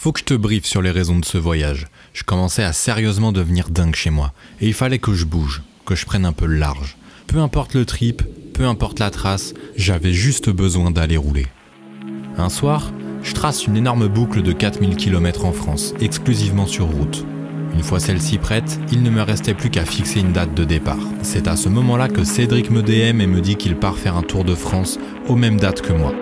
Faut que je te briefe sur les raisons de ce voyage. Je commençais à sérieusement devenir dingue chez moi. Et il fallait que je bouge, que je prenne un peu le large. Peu importe le trip, peu importe la trace, j'avais juste besoin d'aller rouler. Un soir, je trace une énorme boucle de 4000 km en France, exclusivement sur route. Une fois celle-ci prête, il ne me restait plus qu'à fixer une date de départ. C'est à ce moment-là que Cédric me DM et me dit qu'il part faire un tour de France aux mêmes dates que moi.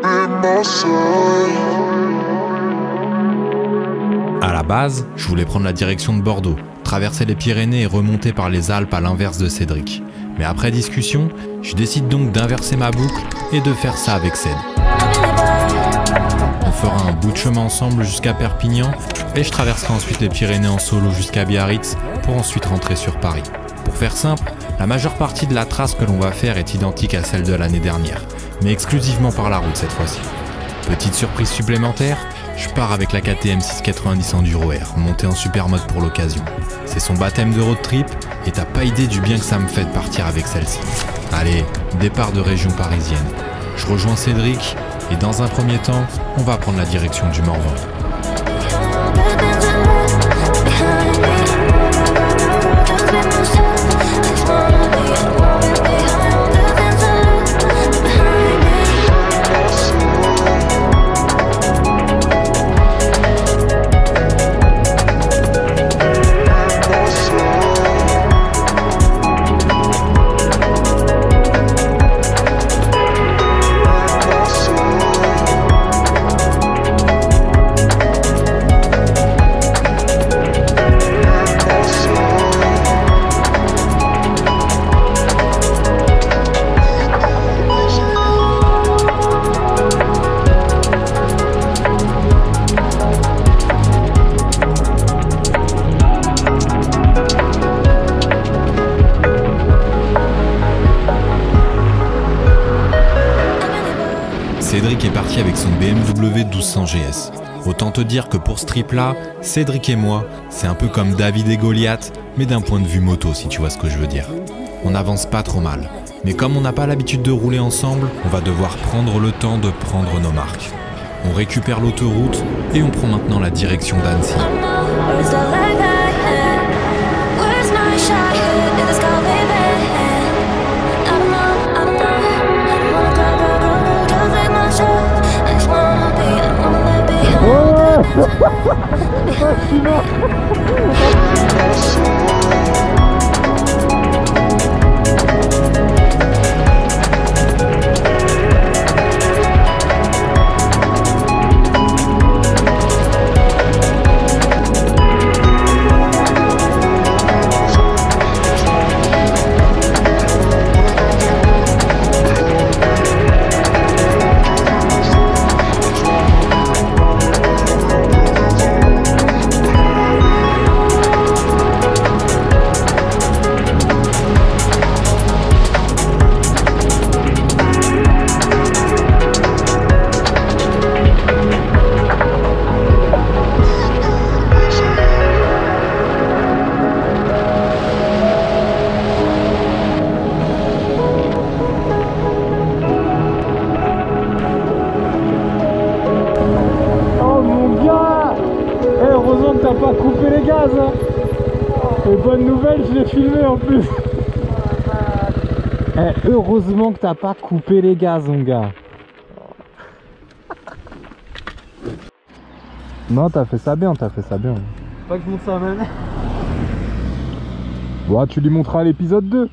À la base, je voulais prendre la direction de Bordeaux, traverser les Pyrénées et remonter par les Alpes à l'inverse de Cédric. Mais après discussion, je décide donc d'inverser ma boucle et de faire ça avec Céd. On fera un bout de chemin ensemble jusqu'à Perpignan et je traverserai ensuite les Pyrénées en solo jusqu'à Biarritz pour ensuite rentrer sur Paris. Pour faire simple, la majeure partie de la trace que l'on va faire est identique à celle de l'année dernière, mais exclusivement par la route cette fois-ci. Petite surprise supplémentaire, je pars avec la KTM 690 Enduro R, montée en super mode pour l'occasion. C'est son baptême de road trip et t'as pas idée du bien que ça me fait de partir avec celle-ci. Allez, départ de région parisienne. Je rejoins Cédric et dans un premier temps, on va prendre la direction du Morvan. Cédric est parti avec son BMW 1200 GS. Autant te dire que pour ce trip-là, Cédric et moi, c'est un peu comme David et Goliath, mais d'un point de vue moto, si tu vois ce que je veux dire. On n'avance pas trop mal, mais comme on n'a pas l'habitude de rouler ensemble, on va devoir prendre le temps de prendre nos marques. On récupère l'autoroute et on prend maintenant la direction d'Annecy. Heureusement que t'as pas coupé les gaz hein. Et bonne nouvelle, je l'ai filmé en plus. Heureusement que t'as pas coupé les gaz mon gars. Non, t'as fait ça bien, t'as fait ça bien. Pas que je monte ça même. Bon, tu lui montreras l'épisode 2.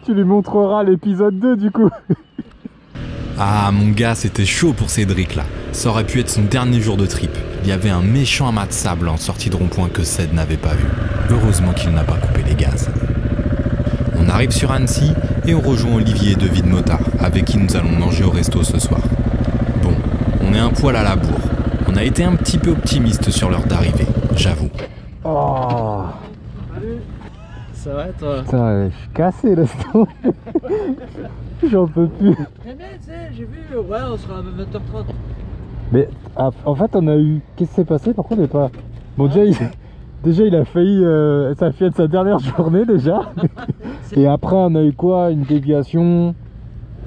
Tu lui montreras l'épisode 2 du coup. Ah mon gars, c'était chaud pour Cédric là. Ça aurait pu être son dernier jour de trip. Il y avait un méchant amas de sable en sortie de rond-point que Céd n'avait pas vu. Heureusement qu'il n'a pas coupé les gaz. On arrive sur Annecy et on rejoint Olivier de Vie de Motard, avec qui nous allons manger au resto ce soir. Bon, on est un poil à la bourre. On a été un petit peu optimiste sur l'heure d'arrivée, j'avoue. Oh. Salut. Ça va toi? Putain, je suis cassé là. J'en peux plus. Très bien, tu sais, j'ai vu, ouais, on sera à 20h30. Mais en fait, on a eu. Qu'est-ce qui s'est passé? Par contre, on n'est pas. Bon, déjà, il a failli. Ça fait de sa dernière journée déjà. Et après, on a eu quoi? Une déviation.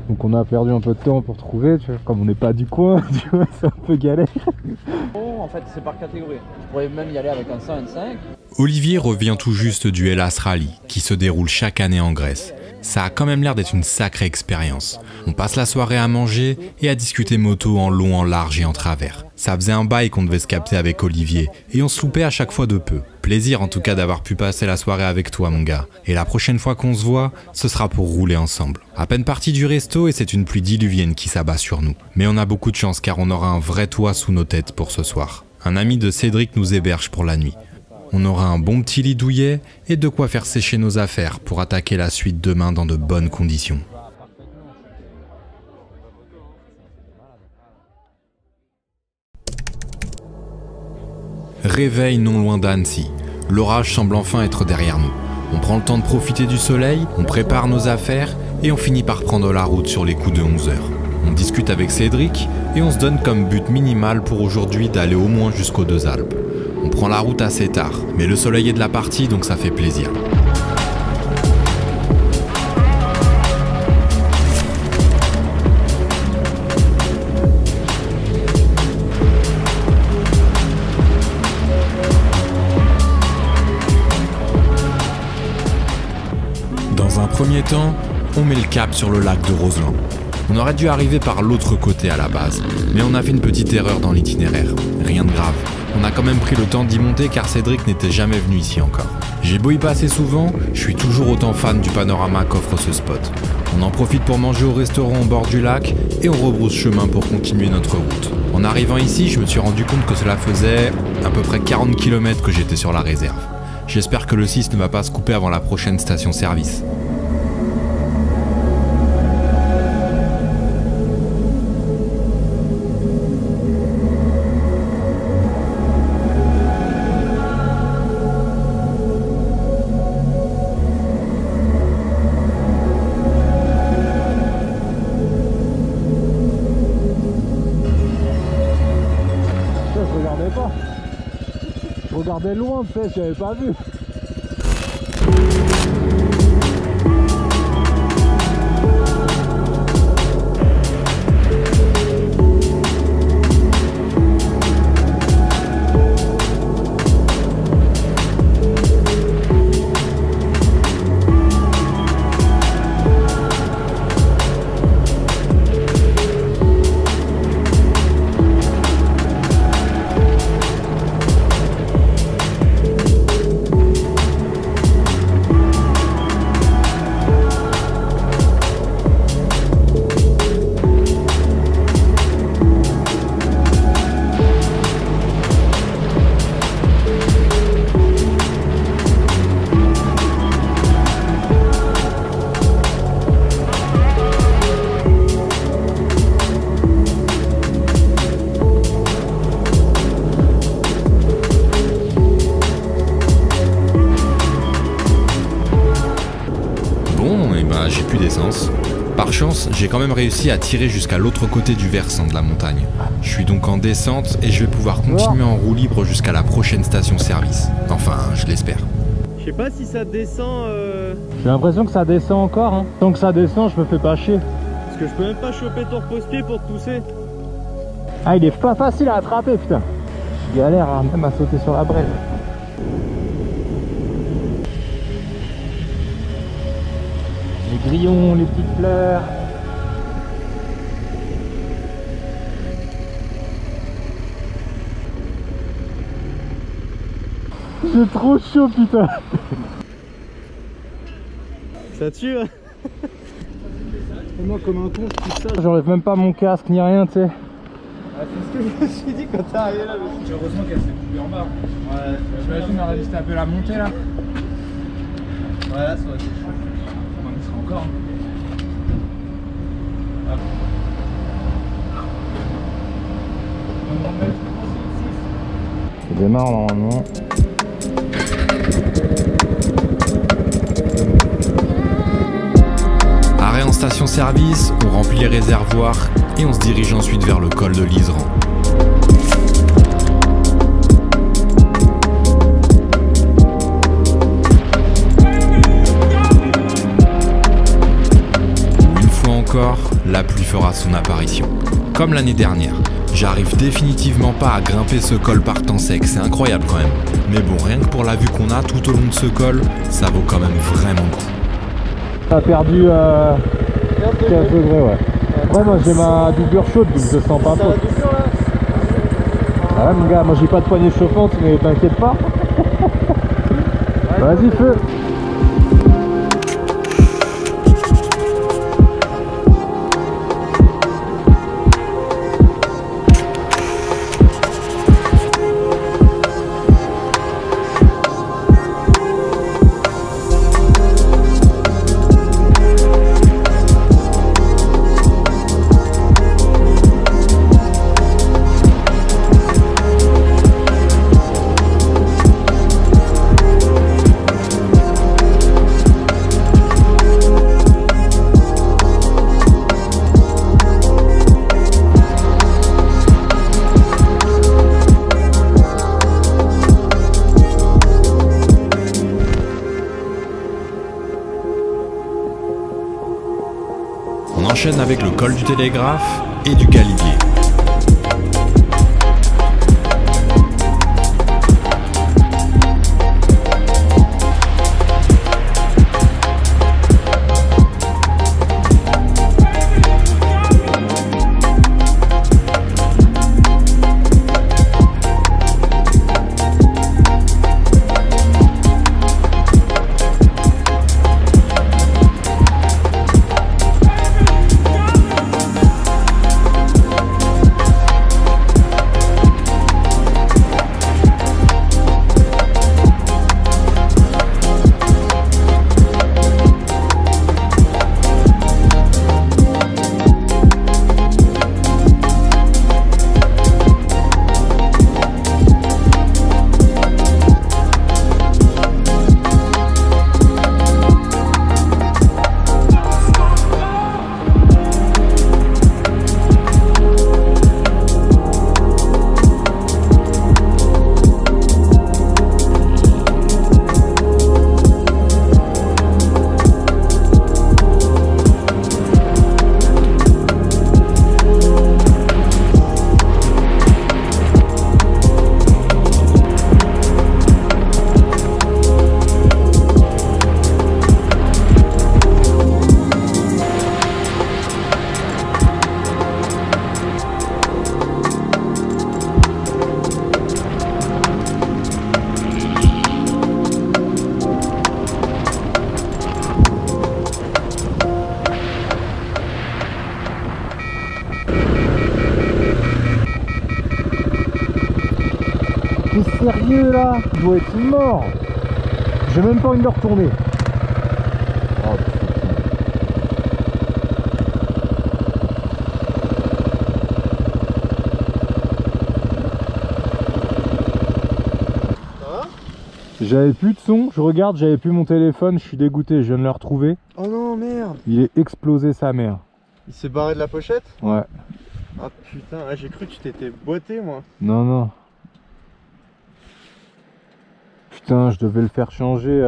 Donc on a perdu un peu de temps pour trouver, tu vois. Comme on n'est pas du coin, tu vois, c'est un peu galère. En fait, c'est par catégorie. Je pourrais même y aller avec un 125. Olivier revient tout juste du Hellas Rally, qui se déroule chaque année en Grèce. Ça a quand même l'air d'être une sacrée expérience. On passe la soirée à manger et à discuter moto en long, en large et en travers. Ça faisait un bail qu'on devait se capter avec Olivier, et on se loupait à chaque fois de peu. Plaisir en tout cas d'avoir pu passer la soirée avec toi mon gars. Et la prochaine fois qu'on se voit, ce sera pour rouler ensemble. À peine parti du resto et c'est une pluie diluvienne qui s'abat sur nous. Mais on a beaucoup de chance car on aura un vrai toit sous nos têtes pour ce soir. Un ami de Cédric nous héberge pour la nuit. On aura un bon petit lit douillet et de quoi faire sécher nos affaires pour attaquer la suite demain dans de bonnes conditions. Réveil non loin d'Annecy. L'orage semble enfin être derrière nous. On prend le temps de profiter du soleil, on prépare nos affaires et on finit par prendre la route sur les coups de 11 h. On discute avec Cédric et on se donne comme but minimal pour aujourd'hui d'aller au moins jusqu'aux Deux Alpes. On prend la route assez tard, mais le soleil est de la partie donc ça fait plaisir. Dans un premier temps, on met le cap sur le lac de Roselin. On aurait dû arriver par l'autre côté à la base, mais on a fait une petite erreur dans l'itinéraire. Rien de grave. On a quand même pris le temps d'y monter car Cédric n'était jamais venu ici encore. J'ai beau y passer souvent, je suis toujours autant fan du panorama qu'offre ce spot. On en profite pour manger au restaurant au bord du lac et on rebrousse chemin pour continuer notre route. En arrivant ici, je me suis rendu compte que cela faisait à peu près 40 km que j'étais sur la réserve. J'espère que le 6 ne va pas se couper avant la prochaine station-service. Je regardais loin, tu sais, j'avais pas vu. J'ai plus d'essence. Par chance, j'ai quand même réussi à tirer jusqu'à l'autre côté du versant de la montagne. Je suis donc en descente et je vais pouvoir continuer en roue libre jusqu'à la prochaine station-service. Enfin, je l'espère. Je sais pas si ça descend. J'ai l'impression que ça descend encore. Hein. Tant que ça descend, je me fais pas chier. Parce que je peux même pas choper ton repose-pied pour te pousser. Ah, il est pas facile à attraper, putain. Je galère même à sauter sur la brève. Les grillons, les petites fleurs. J'ai trop chaud, putain. Ça tue, hein. Et moi, comme un con, je pousse ça. J'enlève même pas mon casque ni rien, tu sais. Ah, c'est ce que je me suis dit quand t'es arrivé là. Heureusement qu'elle s'est coupée en bas. Ouais, j'imagine on a résisté un peu à la montée là. Ouais, là, ça aurait été chaud. On en sera encore. Ça démarre normalement. Arrêt en station-service, on remplit les réservoirs et on se dirige ensuite vers le col de l'Iseran. encore, la pluie fera son apparition. Comme l'année dernière, j'arrive définitivement pas à grimper ce col par temps sec, c'est incroyable quand même. Mais bon, rien que pour la vue qu'on a tout au long de ce col, ça vaut quand même vraiment le coup. T'as perdu 15 degrés, ouais. Ouais, moi j'ai ma doublure chaude, donc je sens pas trop. Ah ouais, mon gars, moi j'ai pas de poignée chauffante, mais t'inquiète pas. Vas-y, feu. On enchaîne avec le col du Télégraphe et du Galibier. T'es sérieux là? Je dois être mort. J'ai même pas envie de le retourner. Oh, j'avais plus de son, je regarde, j'avais plus mon téléphone, je suis dégoûté, je viens de le retrouver. Oh non, merde. Il est explosé sa mère. Il s'est barré de la pochette? Ouais. Ah putain, j'ai cru que tu t'étais boité moi. Non, non. Putain, je devais le faire changer.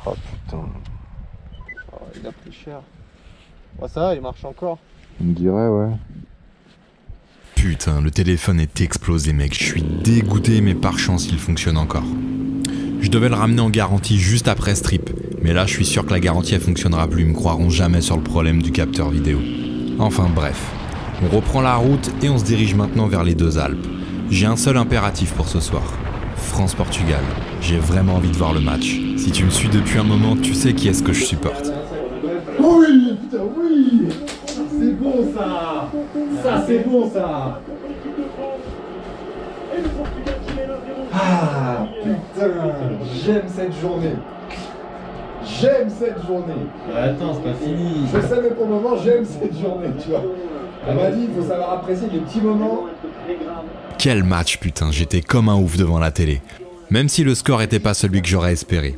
Oh putain. Oh, il a pris cher. Oh, ça va, il marche encore. On me dirait, ouais. Putain, le téléphone est explosé mec, je suis dégoûté mais par chance il fonctionne encore. Je devais le ramener en garantie juste après ce trip, mais là je suis sûr que la garantie elle fonctionnera plus, ils me croiront jamais sur le problème du capteur vidéo. Enfin bref, on reprend la route et on se dirige maintenant vers les deux Alpes. J'ai un seul impératif pour ce soir, France-Portugal. J'ai vraiment envie de voir le match. Si tu me suis depuis un moment, tu sais qui est-ce que je supporte. Oui, putain, oui. C'est bon ça. Ça c'est bon ça. Ah putain, j'aime cette journée. J'aime cette journée. Attends, c'est pas fini. Je savais pour le moment, j'aime cette journée, tu vois. Elle m'a dit, il faut savoir apprécier les petits moments. Quel match putain, j'étais comme un ouf devant la télé. Même si le score était pas celui que j'aurais espéré.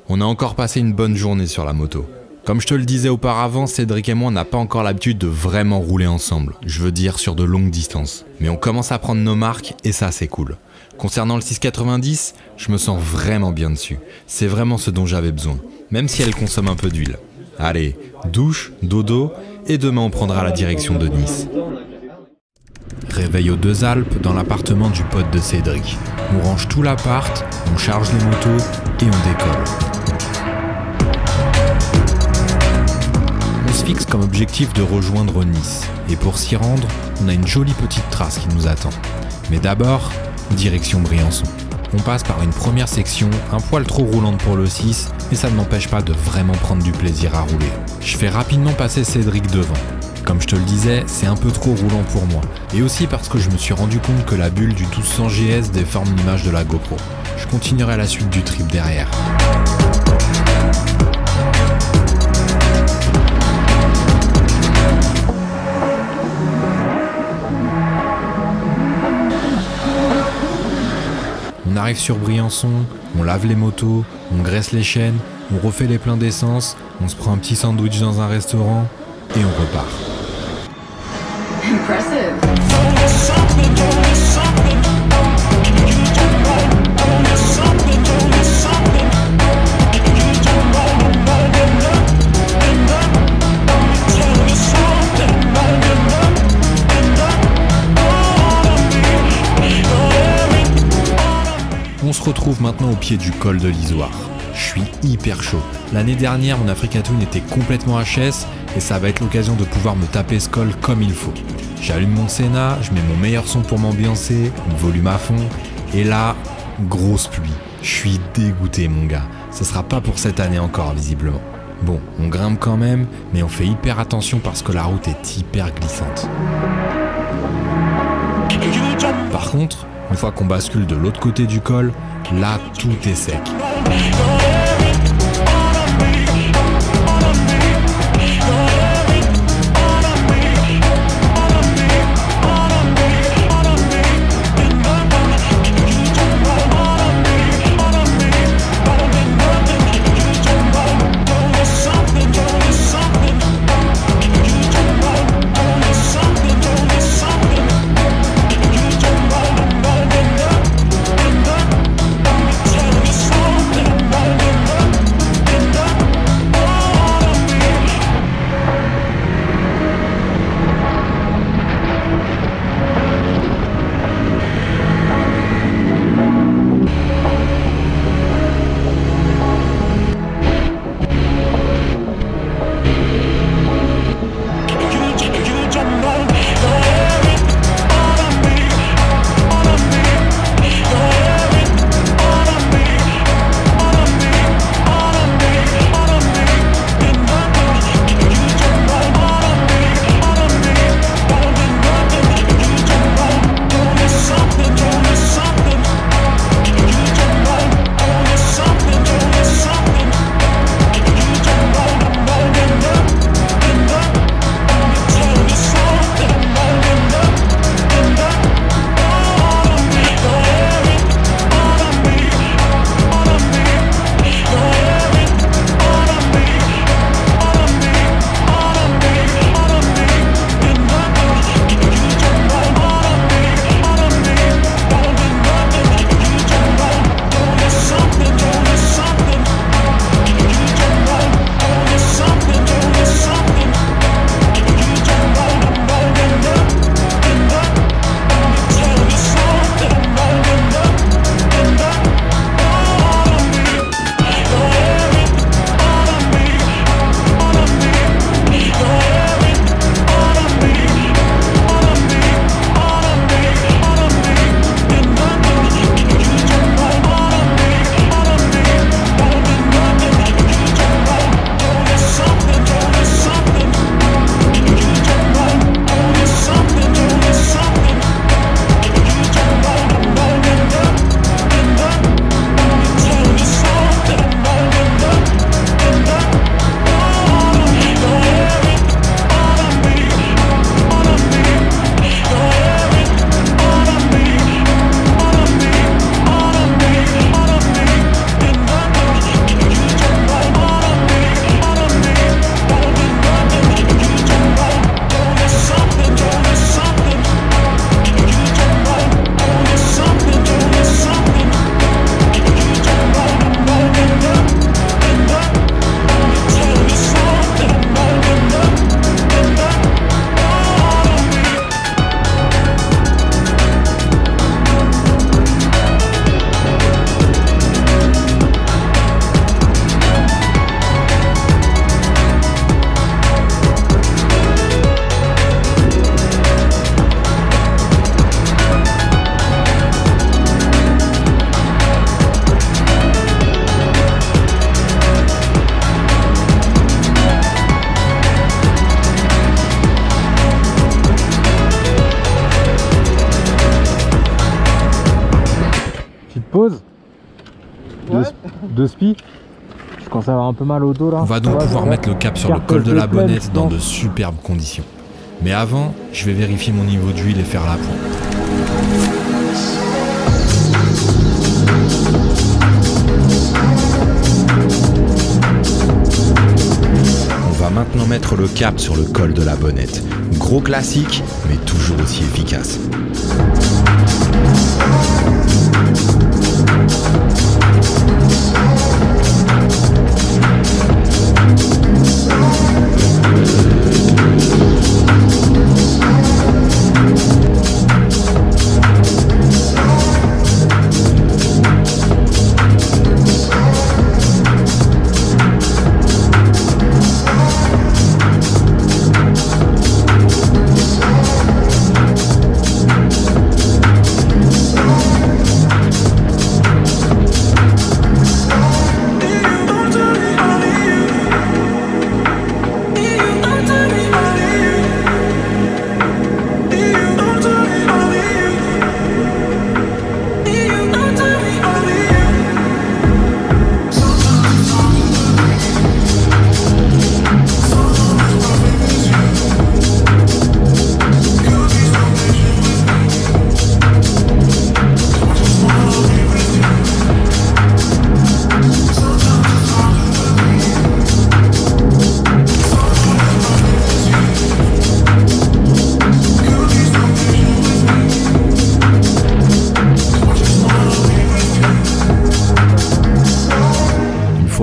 On a encore passé une bonne journée sur la moto. Comme je te le disais auparavant, Cédric et moi n'a pas encore l'habitude de vraiment rouler ensemble. Je veux dire sur de longues distances. Mais on commence à prendre nos marques et ça c'est cool. Concernant le 690, je me sens vraiment bien dessus. C'est vraiment ce dont j'avais besoin. Même si elle consomme un peu d'huile. Allez, douche, dodo, et demain on prendra la direction de Nice. Réveil aux Deux Alpes dans l'appartement du pote de Cédric. On range tout l'appart, on charge les motos et on décolle. On se fixe comme objectif de rejoindre Nice. Et pour s'y rendre, on a une jolie petite trace qui nous attend. Mais d'abord, direction Briançon. On passe par une première section, un poil trop roulante pour le 6, mais ça ne m'empêche pas de vraiment prendre du plaisir à rouler. Je fais rapidement passer Cédric devant. Comme je te le disais, c'est un peu trop roulant pour moi. Et aussi parce que je me suis rendu compte que la bulle du 1200 GS déforme l'image de la GoPro. Je continuerai la suite du trip derrière. On arrive sur Briançon, on lave les motos, on graisse les chaînes, on refait les pleins d'essence, on se prend un petit sandwich dans un restaurant et on repart. On se retrouve maintenant au pied du col de l'Isoire. Je suis hyper chaud. L'année dernière, mon Africa Twin était complètement HS et ça va être l'occasion de pouvoir me taper ce col comme il faut. J'allume mon Senna, je mets mon meilleur son pour m'ambiancer, le volume à fond, et là, grosse pluie. Je suis dégoûté mon gars, ce sera pas pour cette année encore visiblement. Bon, on grimpe quand même, mais on fait hyper attention parce que la route est hyper glissante. Par contre, une fois qu'on bascule de l'autre côté du col, là tout est sec. pause. Ouais. De spi. Je commence à avoir un peu mal au dos là. On va donc pouvoir mettre le cap sur le col de la Bonnette dans de superbes conditions. Mais avant, je vais vérifier mon niveau d'huile et faire la pointe. On va maintenant mettre le cap sur le col de la Bonnette. Gros classique, mais toujours aussi efficace.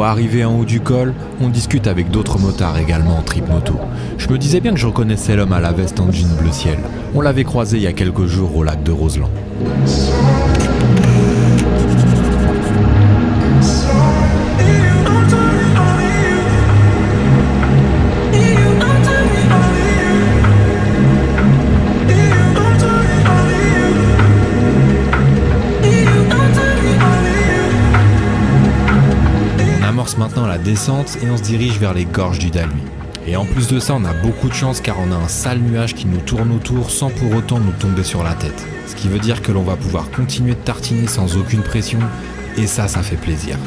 Arrivé en haut du col, on discute avec d'autres motards également en trip moto. Je me disais bien que je reconnaissais l'homme à la veste en jean bleu ciel. On l'avait croisé il y a quelques jours au lac de Roseland. Maintenant la descente et on se dirige vers les gorges du Daluy. Et en plus de ça, on a beaucoup de chance car on a un sale nuage qui nous tourne autour sans pour autant nous tomber sur la tête. Ce qui veut dire que l'on va pouvoir continuer de tartiner sans aucune pression et ça fait plaisir.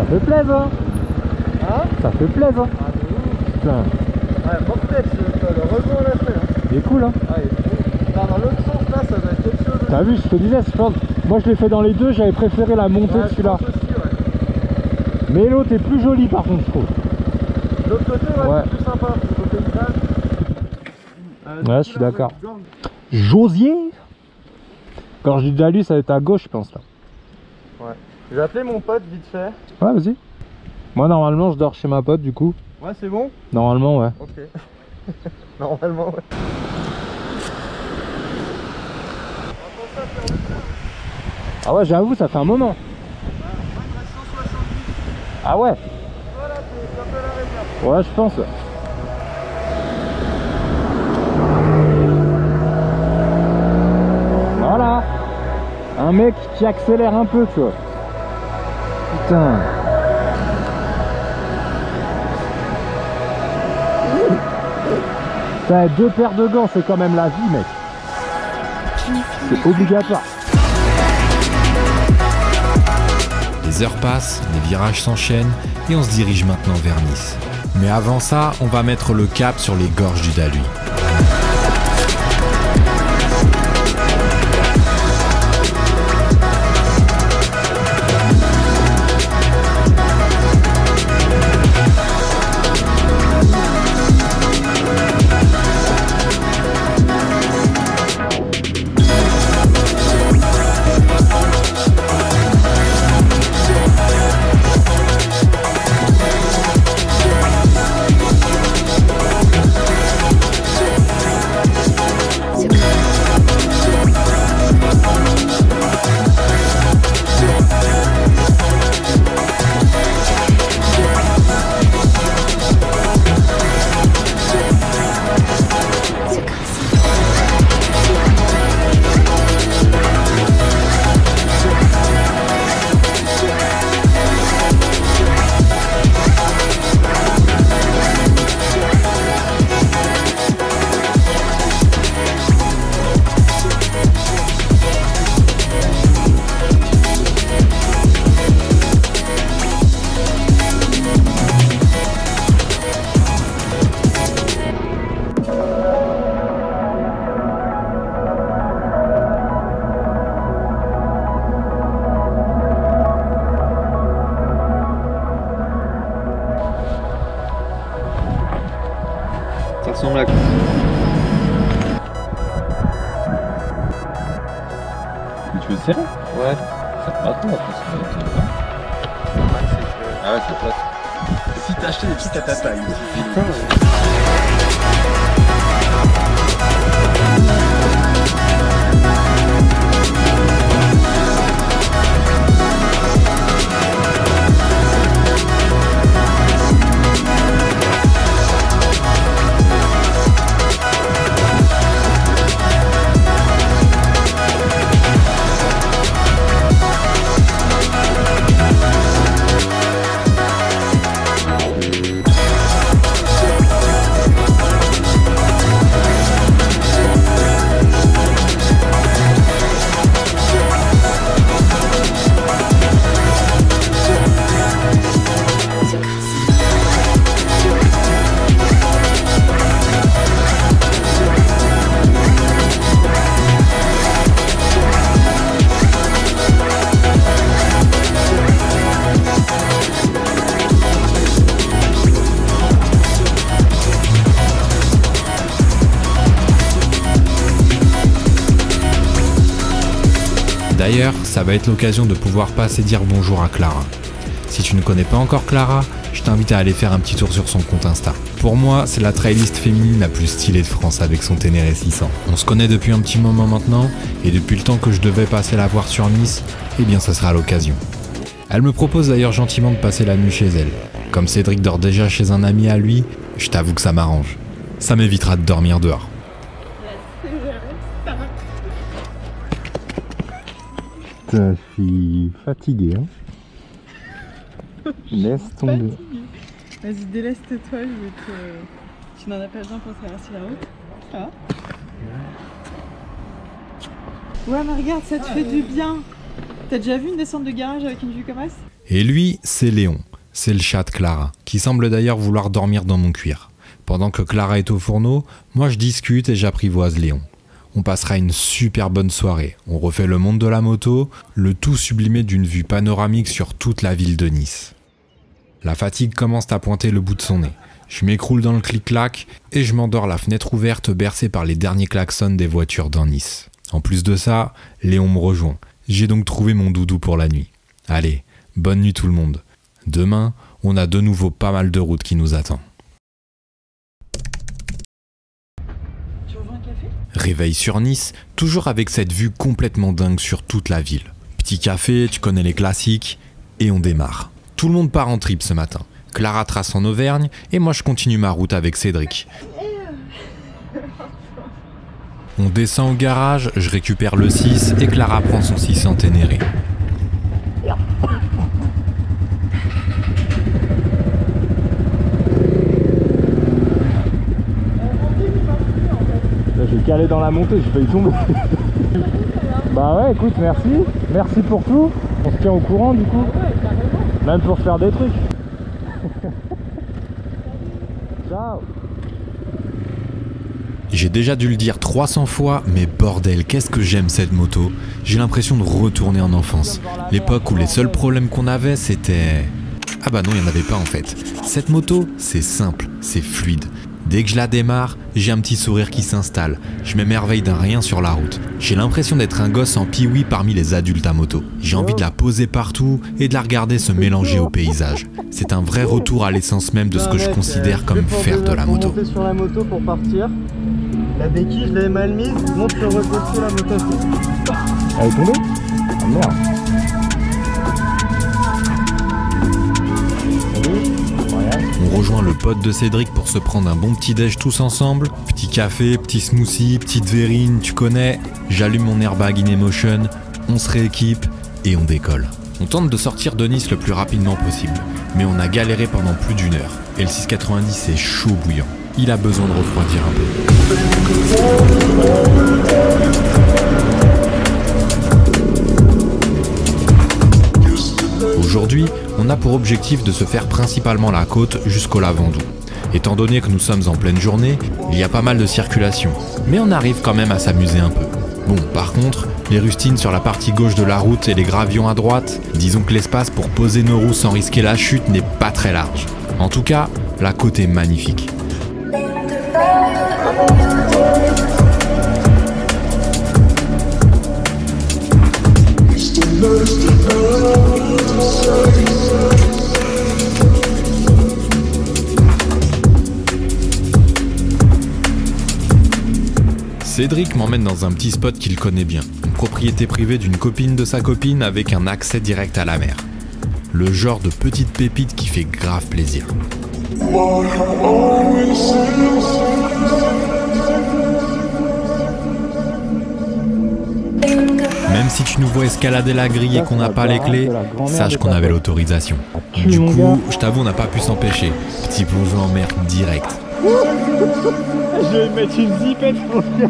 Ça fait plaisir, hein. Hein? Ça fait plaisir. Ah, de ouf. Putain. Ouais, mortel ce col, heureusement on l'a fait. Hein. Il est cool, hein. Ah, il est trop. Dans l'autre sens là, ça doit être quelque chose. T'as vu, je te disais, je pense, moi je l'ai fait dans les deux, j'avais préféré la montée de celui-là. Ouais. Mais l'autre est plus joli par contre, je trouve. L'autre côté, ouais, Ouais. c'est plus sympa. Le côté Ouais, je suis d'accord. Josier. Gorge du Daluy, ça va être à gauche, je pense là. Ouais. Je vais appeler mon pote vite fait. Ouais, vas-y. Moi, normalement, je dors chez ma pote, du coup. Ouais, c'est bon? Normalement, ouais. Ok. Normalement, ouais. Ah ouais, j'avoue, ça fait un moment. Ah ouais. Ouais, je pense. Voilà. Un mec qui accélère un peu, tu vois. Putain. Putain, 2 paires de gants, c'est quand même la vie, mec. C'est obligatoire. Les heures passent, les virages s'enchaînent et on se dirige maintenant vers Nice. Mais avant ça, on va mettre le cap sur les gorges du Daluy. Ça ressemble à quoi? Tu veux serrer? Ouais. Ça te va trop, Ah ouais, c'est plate. Si t'as acheté des trucs à ta taille. D'ailleurs, ça va être l'occasion de pouvoir passer dire bonjour à Clara. Si tu ne connais pas encore Clara, je t'invite à aller faire un petit tour sur son compte Insta. Pour moi, c'est la trailiste féminine la plus stylée de France avec son Ténéré 600. On se connaît depuis un petit moment maintenant, et depuis le temps que je devais passer la voir sur Nice, eh bien ça sera l'occasion. Elle me propose d'ailleurs gentiment de passer la nuit chez elle. Comme Cédric dort déjà chez un ami à lui, je t'avoue que ça m'arrange. Ça m'évitera de dormir dehors. Je suis fatigué, hein. Laisse tomber. Vas-y, déleste-toi, je vais te... Tu n'en as pas besoin pour traverser la route. Ça va? Ouais, mais regarde, ça te fait du bien. T'as déjà vu une descente de garage avec une vue comme ça? Et lui, c'est Léon. C'est le chat de Clara, qui semble d'ailleurs vouloir dormir dans mon cuir. Pendant que Clara est au fourneau, moi je discute et j'apprivoise Léon. On passera une super bonne soirée. On refait le monde de la moto, le tout sublimé d'une vue panoramique sur toute la ville de Nice. La fatigue commence à pointer le bout de son nez. Je m'écroule dans le clic-clac et je m'endors la fenêtre ouverte bercée par les derniers klaxons des voitures dans Nice. En plus de ça, Léon me rejoint. J'ai donc trouvé mon doudou pour la nuit. Allez, bonne nuit tout le monde. Demain, on a de nouveau pas mal de routes qui nous attendent. Réveil sur Nice, toujours avec cette vue complètement dingue sur toute la ville. Petit café, tu connais les classiques, et on démarre. Tout le monde part en trip ce matin. Clara trace en Auvergne, et moi je continue ma route avec Cédric. On descend au garage, je récupère le 6 et Clara prend son 6 en Ténéré. J'ai calé dans la montée, j'ai failli tomber. Bah ouais, écoute, merci. Merci pour tout. On se tient au courant du coup. Même pour faire des trucs. Ciao. J'ai déjà dû le dire 300 fois, mais bordel, qu'est-ce que j'aime cette moto. J'ai l'impression de retourner en enfance. L'époque où les seuls problèmes qu'on avait, c'était... Ah bah non, il n'y en avait pas en fait. Cette moto, c'est simple, c'est fluide. Dès que je la démarre, j'ai un petit sourire qui s'installe. Je m'émerveille d'un rien sur la route. J'ai l'impression d'être un gosse en pee-wee parmi les adultes à moto. J'ai envie de la poser partout et de la regarder se mélanger au paysage. C'est un vrai retour à l'essence même de ce que je considère comme faire de la moto. Monter sur la moto pour partir. La béquille, je l'avais mal mise. Monte le redresser la moto. Elle est tombée? Ah merde. On rejoint le pote de Cédric pour se prendre un bon petit déj tous ensemble. Petit café, petit smoothie, petite verrine, tu connais. J'allume mon airbag in emotion, on se rééquipe et on décolle. On tente de sortir de Nice le plus rapidement possible, mais on a galéré pendant plus d'1 heure. Et le 690 est chaud bouillant. Il a besoin de refroidir un peu. Aujourd'hui, on a pour objectif de se faire principalement la côte jusqu'au Lavandou. Étant donné que nous sommes en pleine journée, il y a pas mal de circulation, mais on arrive quand même à s'amuser un peu. Bon, par contre, les rustines sur la partie gauche de la route et les gravillons à droite, disons que l'espace pour poser nos roues sans risquer la chute n'est pas très large. En tout cas, la côte est magnifique. Cédric m'emmène dans un petit spot qu'il connaît bien, une propriété privée d'une copine de sa copine avec un accès direct à la mer. Le genre de petite pépite qui fait grave plaisir. Même si tu nous vois escalader la grille et qu'on n'a pas les clés, sache qu'on avait l'autorisation. Du coup, je t'avoue, on n'a pas pu s'empêcher. Petit plongeon en mer direct. Je vais mettre une zipette pour dire.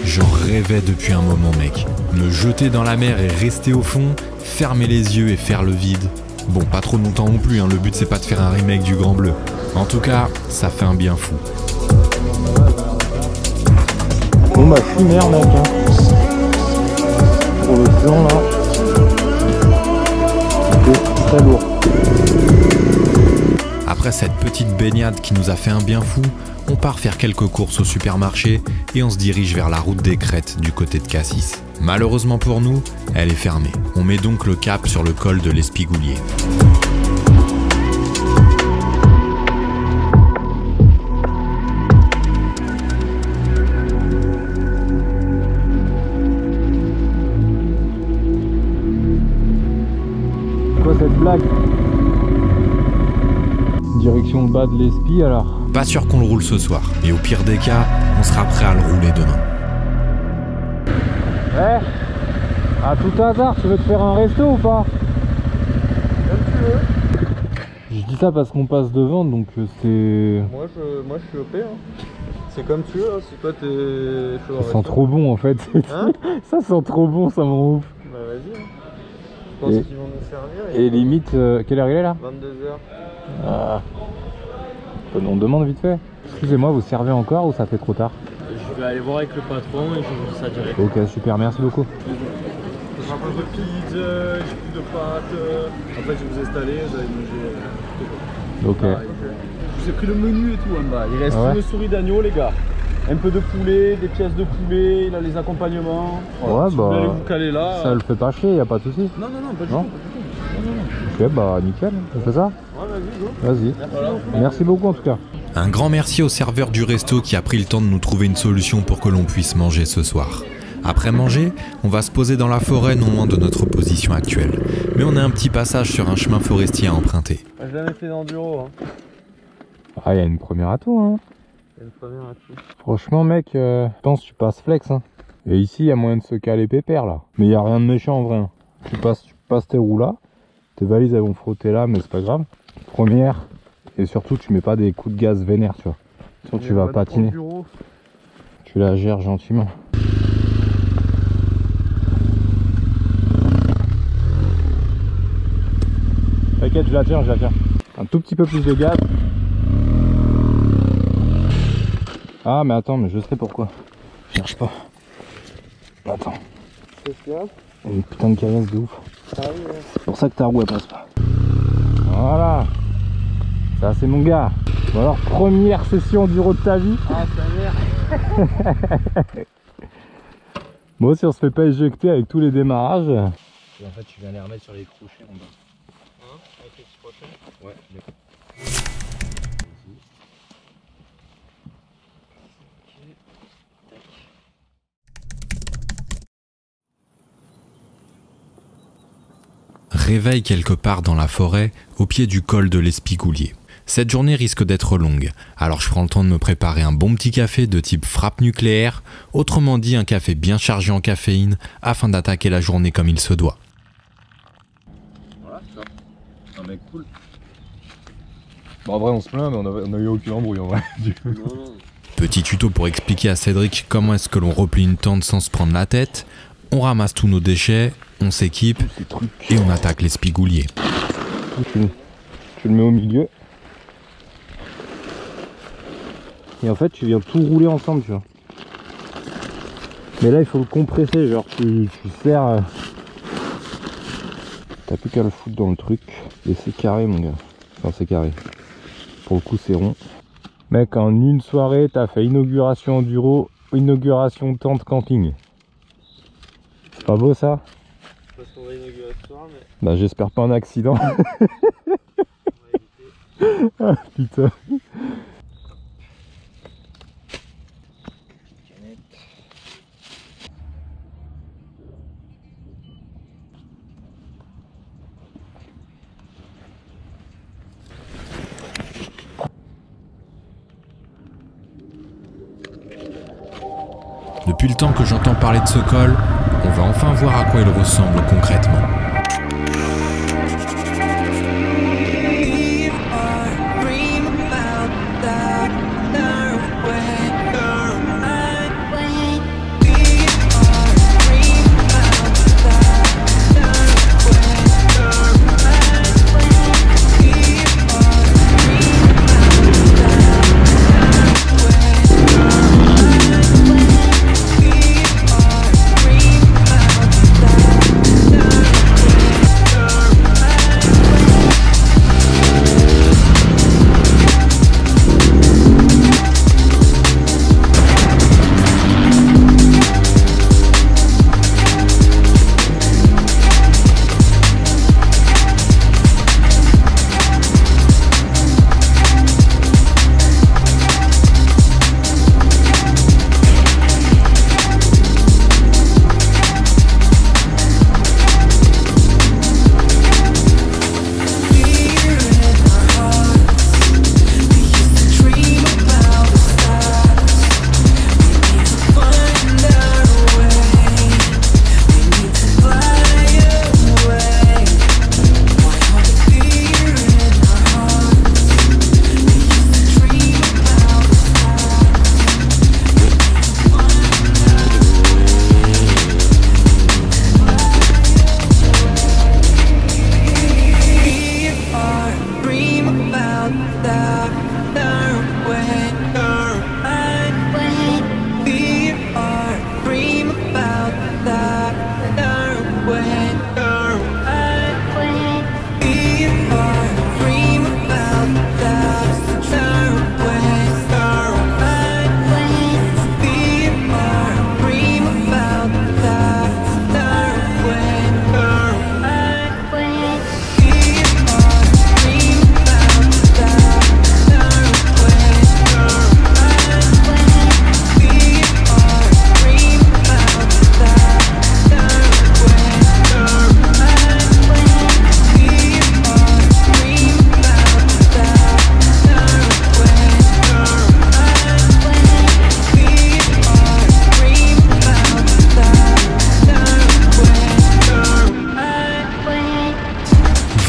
J'en rêvais depuis un moment, mec. Me jeter dans la mer et rester au fond, fermer les yeux et faire le vide. Bon, pas trop longtemps non plus, hein. Le but c'est pas de faire un remake du Grand Bleu. En tout cas, ça fait un bien fou. Bon bah je suis merde mec hein. Pour le plan là. C'est très lourd. Après cette petite baignade qui nous a fait un bien fou, on part faire quelques courses au supermarché et on se dirige vers la route des Crêtes du côté de Cassis. Malheureusement pour nous, elle est fermée. On met donc le cap sur le col de l'Espigoulier. Quoi cette blague? Direction le bas de l'Espi alors? Pas sûr qu'on le roule ce soir, et au pire des cas, on sera prêt à le rouler demain. Ouais. À tout hasard, tu veux te faire un resto ou pas? Comme tu veux. Je dis ça parce qu'on passe devant donc c'est... Moi je suis OP hein. C'est comme tu veux, hein. Si toi t'es chaud. Ça sent trop bon en fait. Hein? Ça sent trop bon, ça me rend ouf. Bah vas-y hein. Je pense qu'ils vont nous servir. Et limite, quelle heure il est là? 22h. Ah. On demande vite fait. Excusez-moi, vous servez encore ou ça fait trop tard? Je vais aller voir avec le patron et je vous dis ça direct. Ok, super, merci beaucoup. Je sera pas de pizza, j'ai plus de pâtes. En fait, je vais vous installer, vous allez manger. Ok. Je vous ai pris le menu et tout en bas. Il reste Ah ouais. une souris d'agneau, les gars. Un peu de poulet, des pièces de poulet, là, les accompagnements. Voilà. Ouais, Si bah. vous allez vous caler là. Ça le fait pas chier, y a pas de soucis. Non, pas du Non. tout. Ok, bah nickel, on fait ça? Ouais, vas-y, go. Vas-y. Voilà. Merci beaucoup en tout cas. Un grand merci au serveur du resto qui a pris le temps de nous trouver une solution pour que l'on puisse manger ce soir. Après manger, on va se poser dans la forêt non loin de notre position actuelle. Mais on a un petit passage sur un chemin forestier à emprunter. J'ai jamais fait d'enduro. Hein. Ah, il y a une première atout, hein. Il y a une première atout. Franchement, mec, je pense que tu passes flex, hein. Et ici, il y a moyen de se caler pépère, là. Mais il n'y a rien de méchant, en vrai. Hein. Tu passes tes roues là. Tes valises, elles vont frotter là, mais c'est pas grave. Première. Et surtout, tu mets pas des coups de gaz vénères, tu vois. Sinon, tu vas patiner. Tu la gères gentiment. T'inquiète, je la tiens, Un tout petit peu plus de gaz. Ah, mais attends, mais je sais pourquoi. Je cherche pas. Attends. Il y a une putain de caillasse de ouf. Ah oui, ouais. C'est pour ça que ta roue elle passe pas. Voilà. Ça c'est mon gars. Bon alors, première session enduro de ta vie. Ah, sa mère. Bon, si on se fait pas éjecter avec tous les démarrages. Et en fait, tu viens les remettre sur les crochets en bas. Hein? Avec les petits crochets? Ouais. Réveil quelque part dans la forêt, au pied du col de l'Espigoulier. Cette journée risque d'être longue, alors je prends le temps de me préparer un bon petit café de type frappe nucléaire, autrement dit un café bien chargé en caféine, afin d'attaquer la journée comme il se doit. Voilà, ça. Un mec cool. Bon, en vrai, on se plaint, mais on a eu aucun embrouille en vrai. Petit tuto pour expliquer à Cédric comment est-ce que l'on replie une tente sans se prendre la tête. On ramasse tous nos déchets, on s'équipe et on attaque l'Espigoulier. Tu le mets au milieu. Et en fait tu viens tout rouler ensemble, tu vois. Mais là il faut le compresser, genre tu serres. T'as plus qu'à le foutre dans le truc. Et c'est carré mon gars. Enfin c'est carré. Pour le coup c'est rond. Mec, en une soirée t'as fait inauguration enduro, inauguration tente camping. C'est pas beau ça? Je sais pas si on va inaugurer ce soir, mais... Bah j'espère pas un accident. Ah putain. Depuis le temps que j'entends parler de ce col, on va enfin voir à quoi il ressemble concrètement.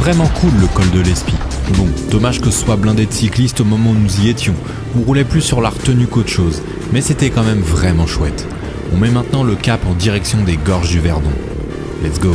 vraiment cool le col de l'Espie. Bon, dommage que ce soit blindé de cyclistes au moment où nous y étions. On roulait plus sur la retenue qu'autre chose, mais c'était quand même vraiment chouette. On met maintenant le cap en direction des gorges du Verdon. Let's go!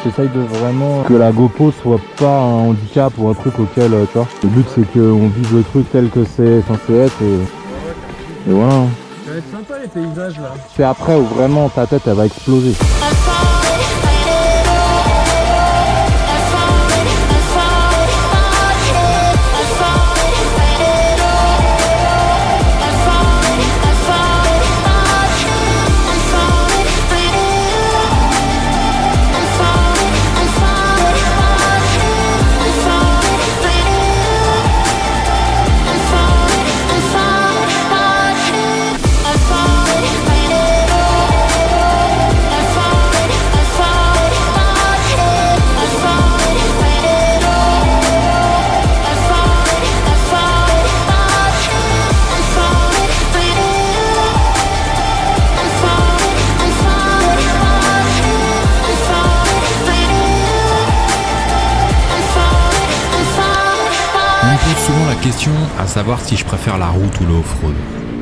J'essaye de vraiment que la GoPro soit pas un handicap ou un truc auquel, tu vois. Le but c'est qu'on vive le truc tel que c'est censé être et voilà. Ça va être sympa les paysages là. C'est après où vraiment ta tête elle va exploser. On me pose souvent la question à savoir si je préfère la route ou le off-road.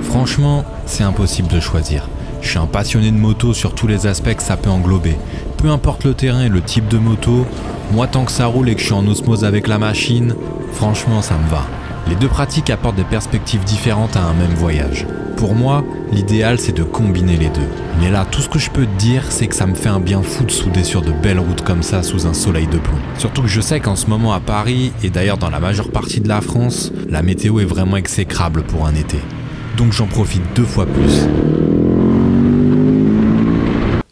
Franchement, c'est impossible de choisir. Je suis un passionné de moto sur tous les aspects que ça peut englober. Peu importe le terrain et le type de moto, moi tant que ça roule et que je suis en osmose avec la machine, franchement ça me va. Les deux pratiques apportent des perspectives différentes à un même voyage. Pour moi, l'idéal c'est de combiner les deux. Mais là, tout ce que je peux te dire, c'est que ça me fait un bien fou de souder sur de belles routes comme ça sous un soleil de plomb. Surtout que je sais qu'en ce moment à Paris, et d'ailleurs dans la majeure partie de la France, la météo est vraiment exécrable pour un été. Donc j'en profite 2 fois plus.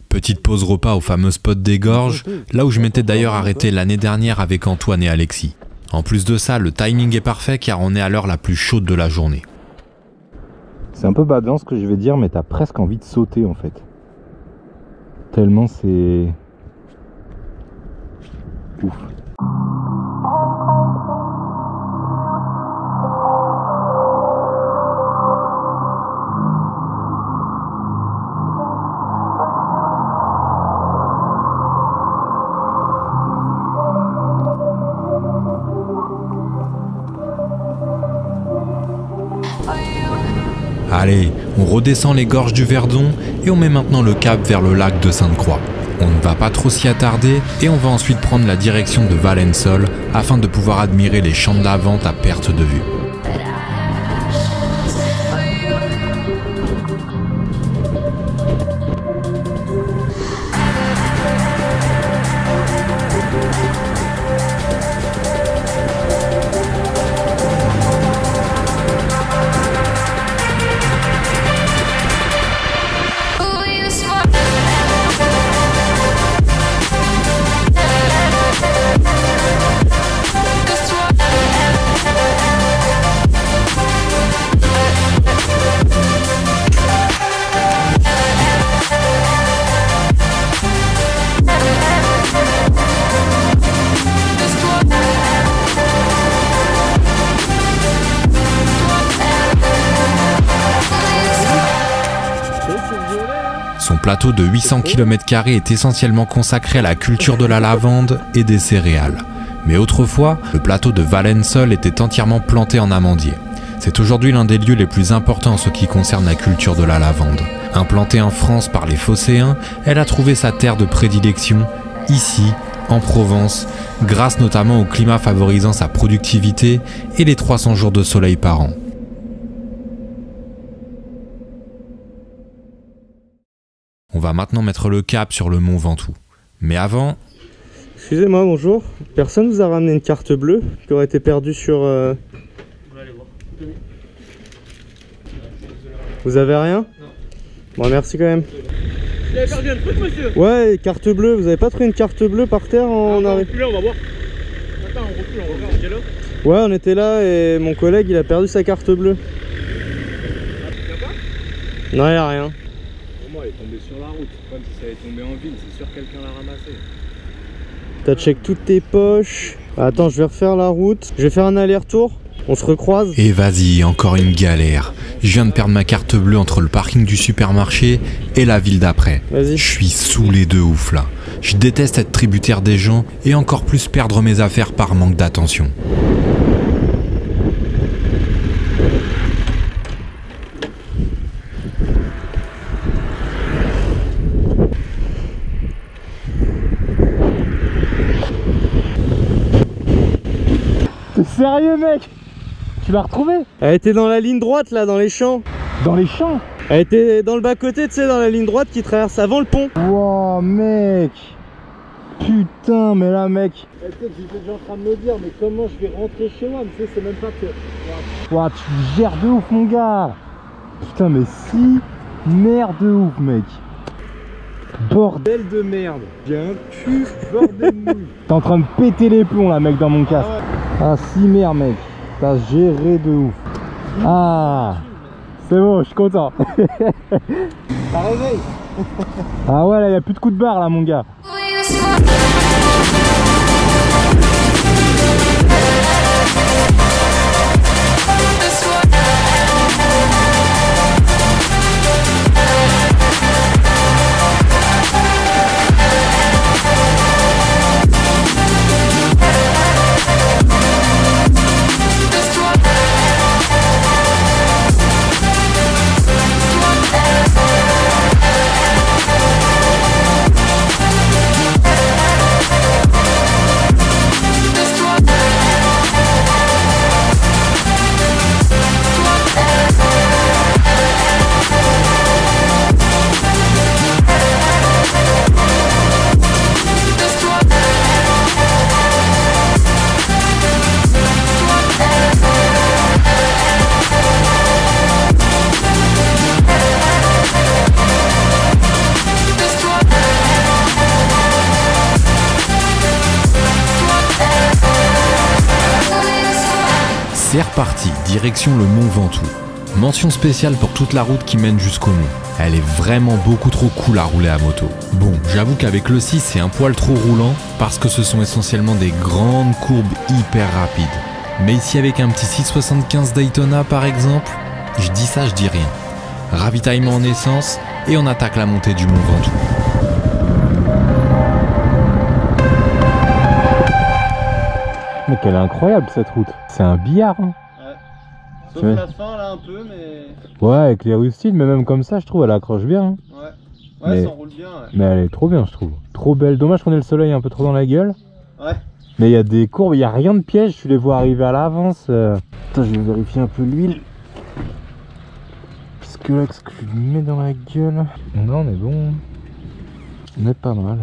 Petite pause repas au fameux spot des gorges, là où je m'étais d'ailleurs arrêté l'année dernière avec Antoine et Alexis. En plus de ça, le timing est parfait car on est à l'heure la plus chaude de la journée. C'est un peu badant ce que je vais dire, mais t'as presque envie de sauter en fait. Tellement c'est... ouf. Allez, on redescend les gorges du Verdon et on met maintenant le cap vers le lac de Sainte-Croix. On ne va pas trop s'y attarder et on va ensuite prendre la direction de Valensole afin de pouvoir admirer les champs de lavande à perte de vue. plateau de 800 km² est essentiellement consacré à la culture de la lavande et des céréales. Mais autrefois, le plateau de Valensole était entièrement planté en amandier. C'est aujourd'hui l'un des lieux les plus importants en ce qui concerne la culture de la lavande. Implantée en France par les Phocéens, elle a trouvé sa terre de prédilection, ici, en Provence, grâce notamment au climat favorisant sa productivité et les 300 jours de soleil par an. On va maintenant mettre le cap sur le mont Ventoux. Mais avant... Excusez-moi, bonjour. Personne vous a ramené une carte bleue qui aurait été perdue sur... Vous avez rien? Non. Bon, merci quand même. Vous avez perdu un truc, monsieur? Ouais, carte bleue. Vous avez pas trouvé une carte bleue par terre en arrêt? On va voir. Attends, on recule, on regarde, on est là. Ouais, on était là et mon collègue il a perdu sa carte bleue. Non, y'a rien. Pour moi, elle est tombée sur la route. Comme si ça allait tomber en ville, c'est sûr que quelqu'un l'a ramassée. T'as check toutes tes poches. Attends, je vais refaire la route. Je vais faire un aller-retour. On se recroise. Et vas-y, encore une galère. Je viens de perdre ma carte bleue entre le parking du supermarché et la ville d'après. Vas-y. Je suis saoulé de ouf là. Je déteste être tributaire des gens et encore plus perdre mes affaires par manque d'attention. T'es sérieux, mec? Tu l'as retrouvée? Elle était dans la ligne droite là, dans les champs. Dans les champs? Elle était dans le bas-côté, tu sais, dans la ligne droite qui traverse avant le pont. Wow, mec. Putain, mais là, mec. J'étais déjà en train de me dire, mais comment je vais rentrer chez moi? Mais tu sais, c'est même pas que... Wow, tu gères de ouf, mon gars. Putain, mais si merde de ouf, mec. Bordel de merde. J'ai un cul bordel de nouilles. T'es en train de péter les plombs là, mec, dans mon casque. Ah, si merde, mec. T'as géré de ouf. Ah, c'est bon, je suis content. Ça réveille. Ah ouais, là, y a plus de coups de barre là, mon gars. C'est reparti, direction le mont Ventoux. Mention spéciale pour toute la route qui mène jusqu'au mont. Elle est vraiment beaucoup trop cool à rouler à moto. Bon, j'avoue qu'avec le 6 c'est un poil trop roulant parce que ce sont essentiellement des grandes courbes hyper rapides. Mais ici avec un petit 675 Daytona par exemple, je dis ça, je dis rien. Ravitaillement en essence et on attaque la montée du mont Ventoux. Mec, elle est incroyable cette route. C'est un billard. Hein. Ouais. Sauf la fin là un peu, mais... Ouais, avec les rustides, mais même comme ça, je trouve, elle accroche bien. Hein. Ouais. Ouais, mais... ça roule bien. Ouais. Mais elle est trop bien, je trouve. Trop belle. Dommage qu'on ait le soleil un peu trop dans la gueule. Ouais. Mais il y a des courbes, il n'y a rien de piège. Je les vois arriver à l'avance. Attends, je vais vérifier un peu l'huile. Parce que là, ce que je lui mets dans la gueule. Là, on est bon. On est pas mal.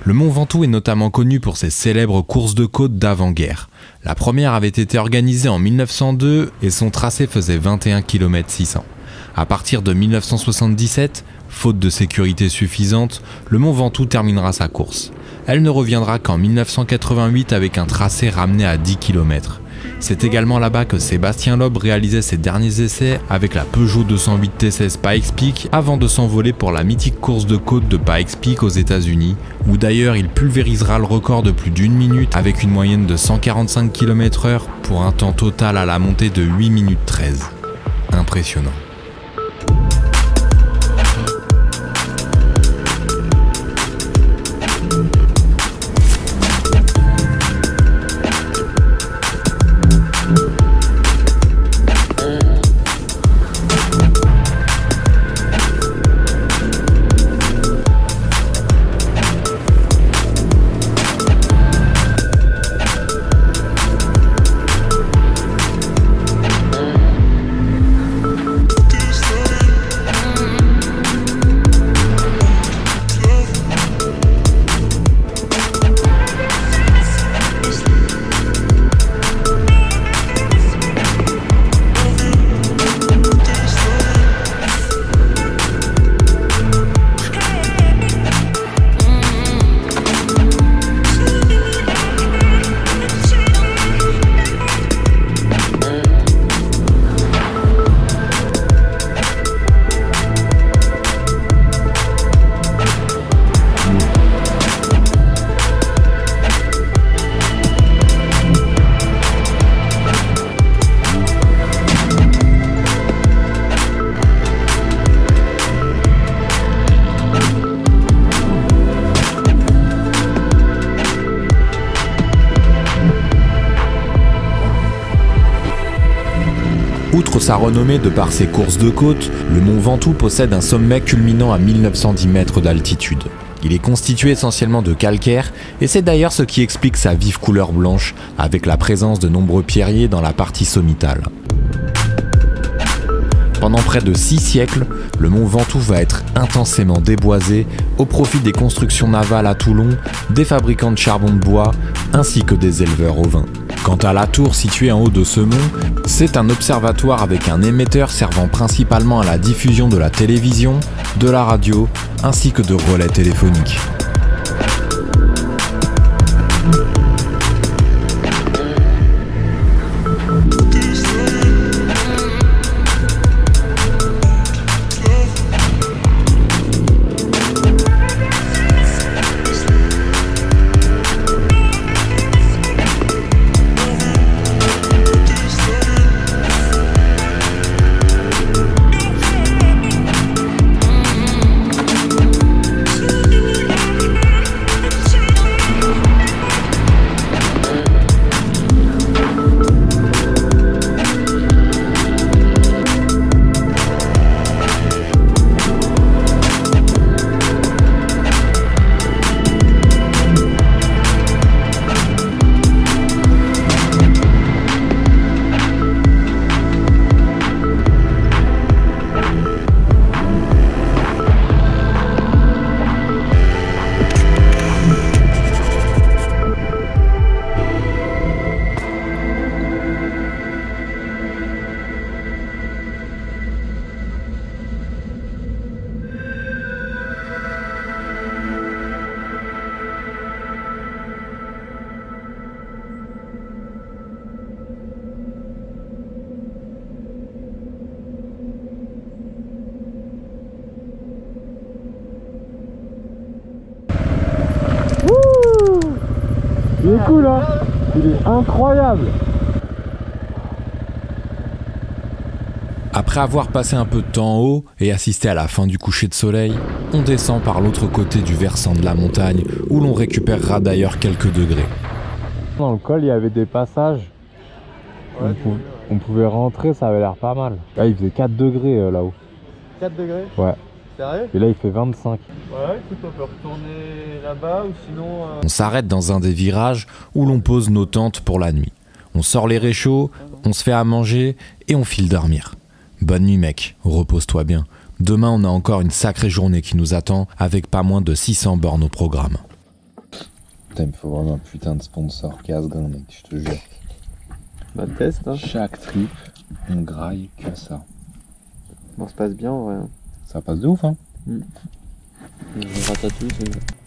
Le mont Ventoux est notamment connu pour ses célèbres courses de côte d'avant-guerre. La première avait été organisée en 1902 et son tracé faisait 21 km 600. À partir de 1977, faute de sécurité suffisante, le mont Ventoux terminera sa course. Elle ne reviendra qu'en 1988 avec un tracé ramené à 10 km. C'est également là-bas que Sébastien Loeb réalisait ses derniers essais avec la Peugeot 208 T16 Pikes Peak avant de s'envoler pour la mythique course de côte de Pikes Peak aux États-Unis, où d'ailleurs il pulvérisera le record de plus d'1 minute avec une moyenne de 145 km/h pour un temps total à la montée de 8 minutes 13. Impressionnant. Outre sa renommée de par ses courses de côte, le mont Ventoux possède un sommet culminant à 1910 mètres d'altitude. Il est constitué essentiellement de calcaire et c'est d'ailleurs ce qui explique sa vive couleur blanche avec la présence de nombreux pierriers dans la partie sommitale. Pendant près de 6 siècles, le mont Ventoux va être intensément déboisé au profit des constructions navales à Toulon, des fabricants de charbon de bois ainsi que des éleveurs ovins. Quant à la tour située en haut de ce mont, c'est un observatoire avec un émetteur servant principalement à la diffusion de la télévision, de la radio ainsi que de relais téléphoniques. Il est cool hein. Il est incroyable. Après avoir passé un peu de temps en haut et assisté à la fin du coucher de soleil, on descend par l'autre côté du versant de la montagne où l'on récupérera d'ailleurs quelques degrés. Dans le col il y avait des passages. Ouais, on pouvait rentrer, ça avait l'air pas mal. Là il faisait 4 degrés là-haut. 4 degrés? Ouais. Sérieux? Et là il fait 25. Ouais, écoute, on peut retourner là-bas ou sinon... On s'arrête dans un des virages où l'on pose nos tentes pour la nuit. On sort les réchauds, on se fait à manger et on file dormir. Bonne nuit mec, repose-toi bien. Demain on a encore une sacrée journée qui nous attend avec pas moins de 600 bornes au programme. Putain, il me faut vraiment un putain de sponsor Casgrain mec, je te jure. Bah test hein. Chaque trip, on graille que ça. Bon, ça passe bien en vrai. Ça passe de ouf hein. Je ratatouille,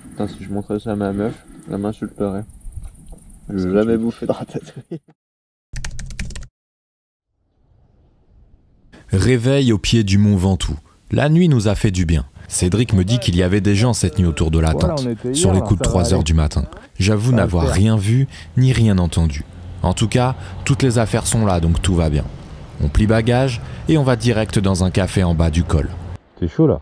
putain, si je montrais ça à ma meuf, elle m'insulterait. Je veux jamais bouffer de ratatouille. Réveil au pied du mont Ventoux. La nuit nous a fait du bien. Cédric me dit qu'il y avait des gens cette nuit autour de la tente, sur les coups de 3 heures du matin. J'avoue n'avoir rien vu ni rien entendu. En tout cas, toutes les affaires sont là, donc tout va bien. On plie bagages et on va direct dans un café en bas du col. T'es chaud là?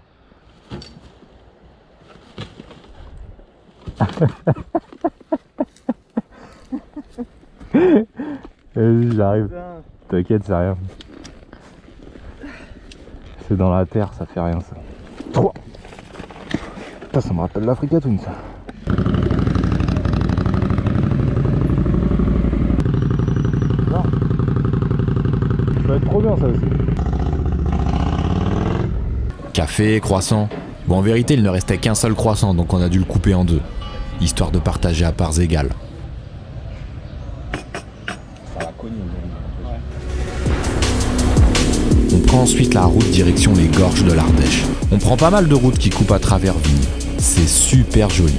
Vas-y, j'arrive. T'inquiète, c'est rien. C'est dans la terre, ça fait rien ça. 3. Putain, ça me rappelle l'Africa-Toon ça. Non. Ça va être trop bien ça aussi. Café, croissant. Bon, en vérité, il ne restait qu'un seul croissant, donc on a dû le couper en 2, histoire de partager à parts égales. On prend ensuite la route direction les gorges de l'Ardèche. On prend pas mal de routes qui coupent à travers Vignes. C'est super joli.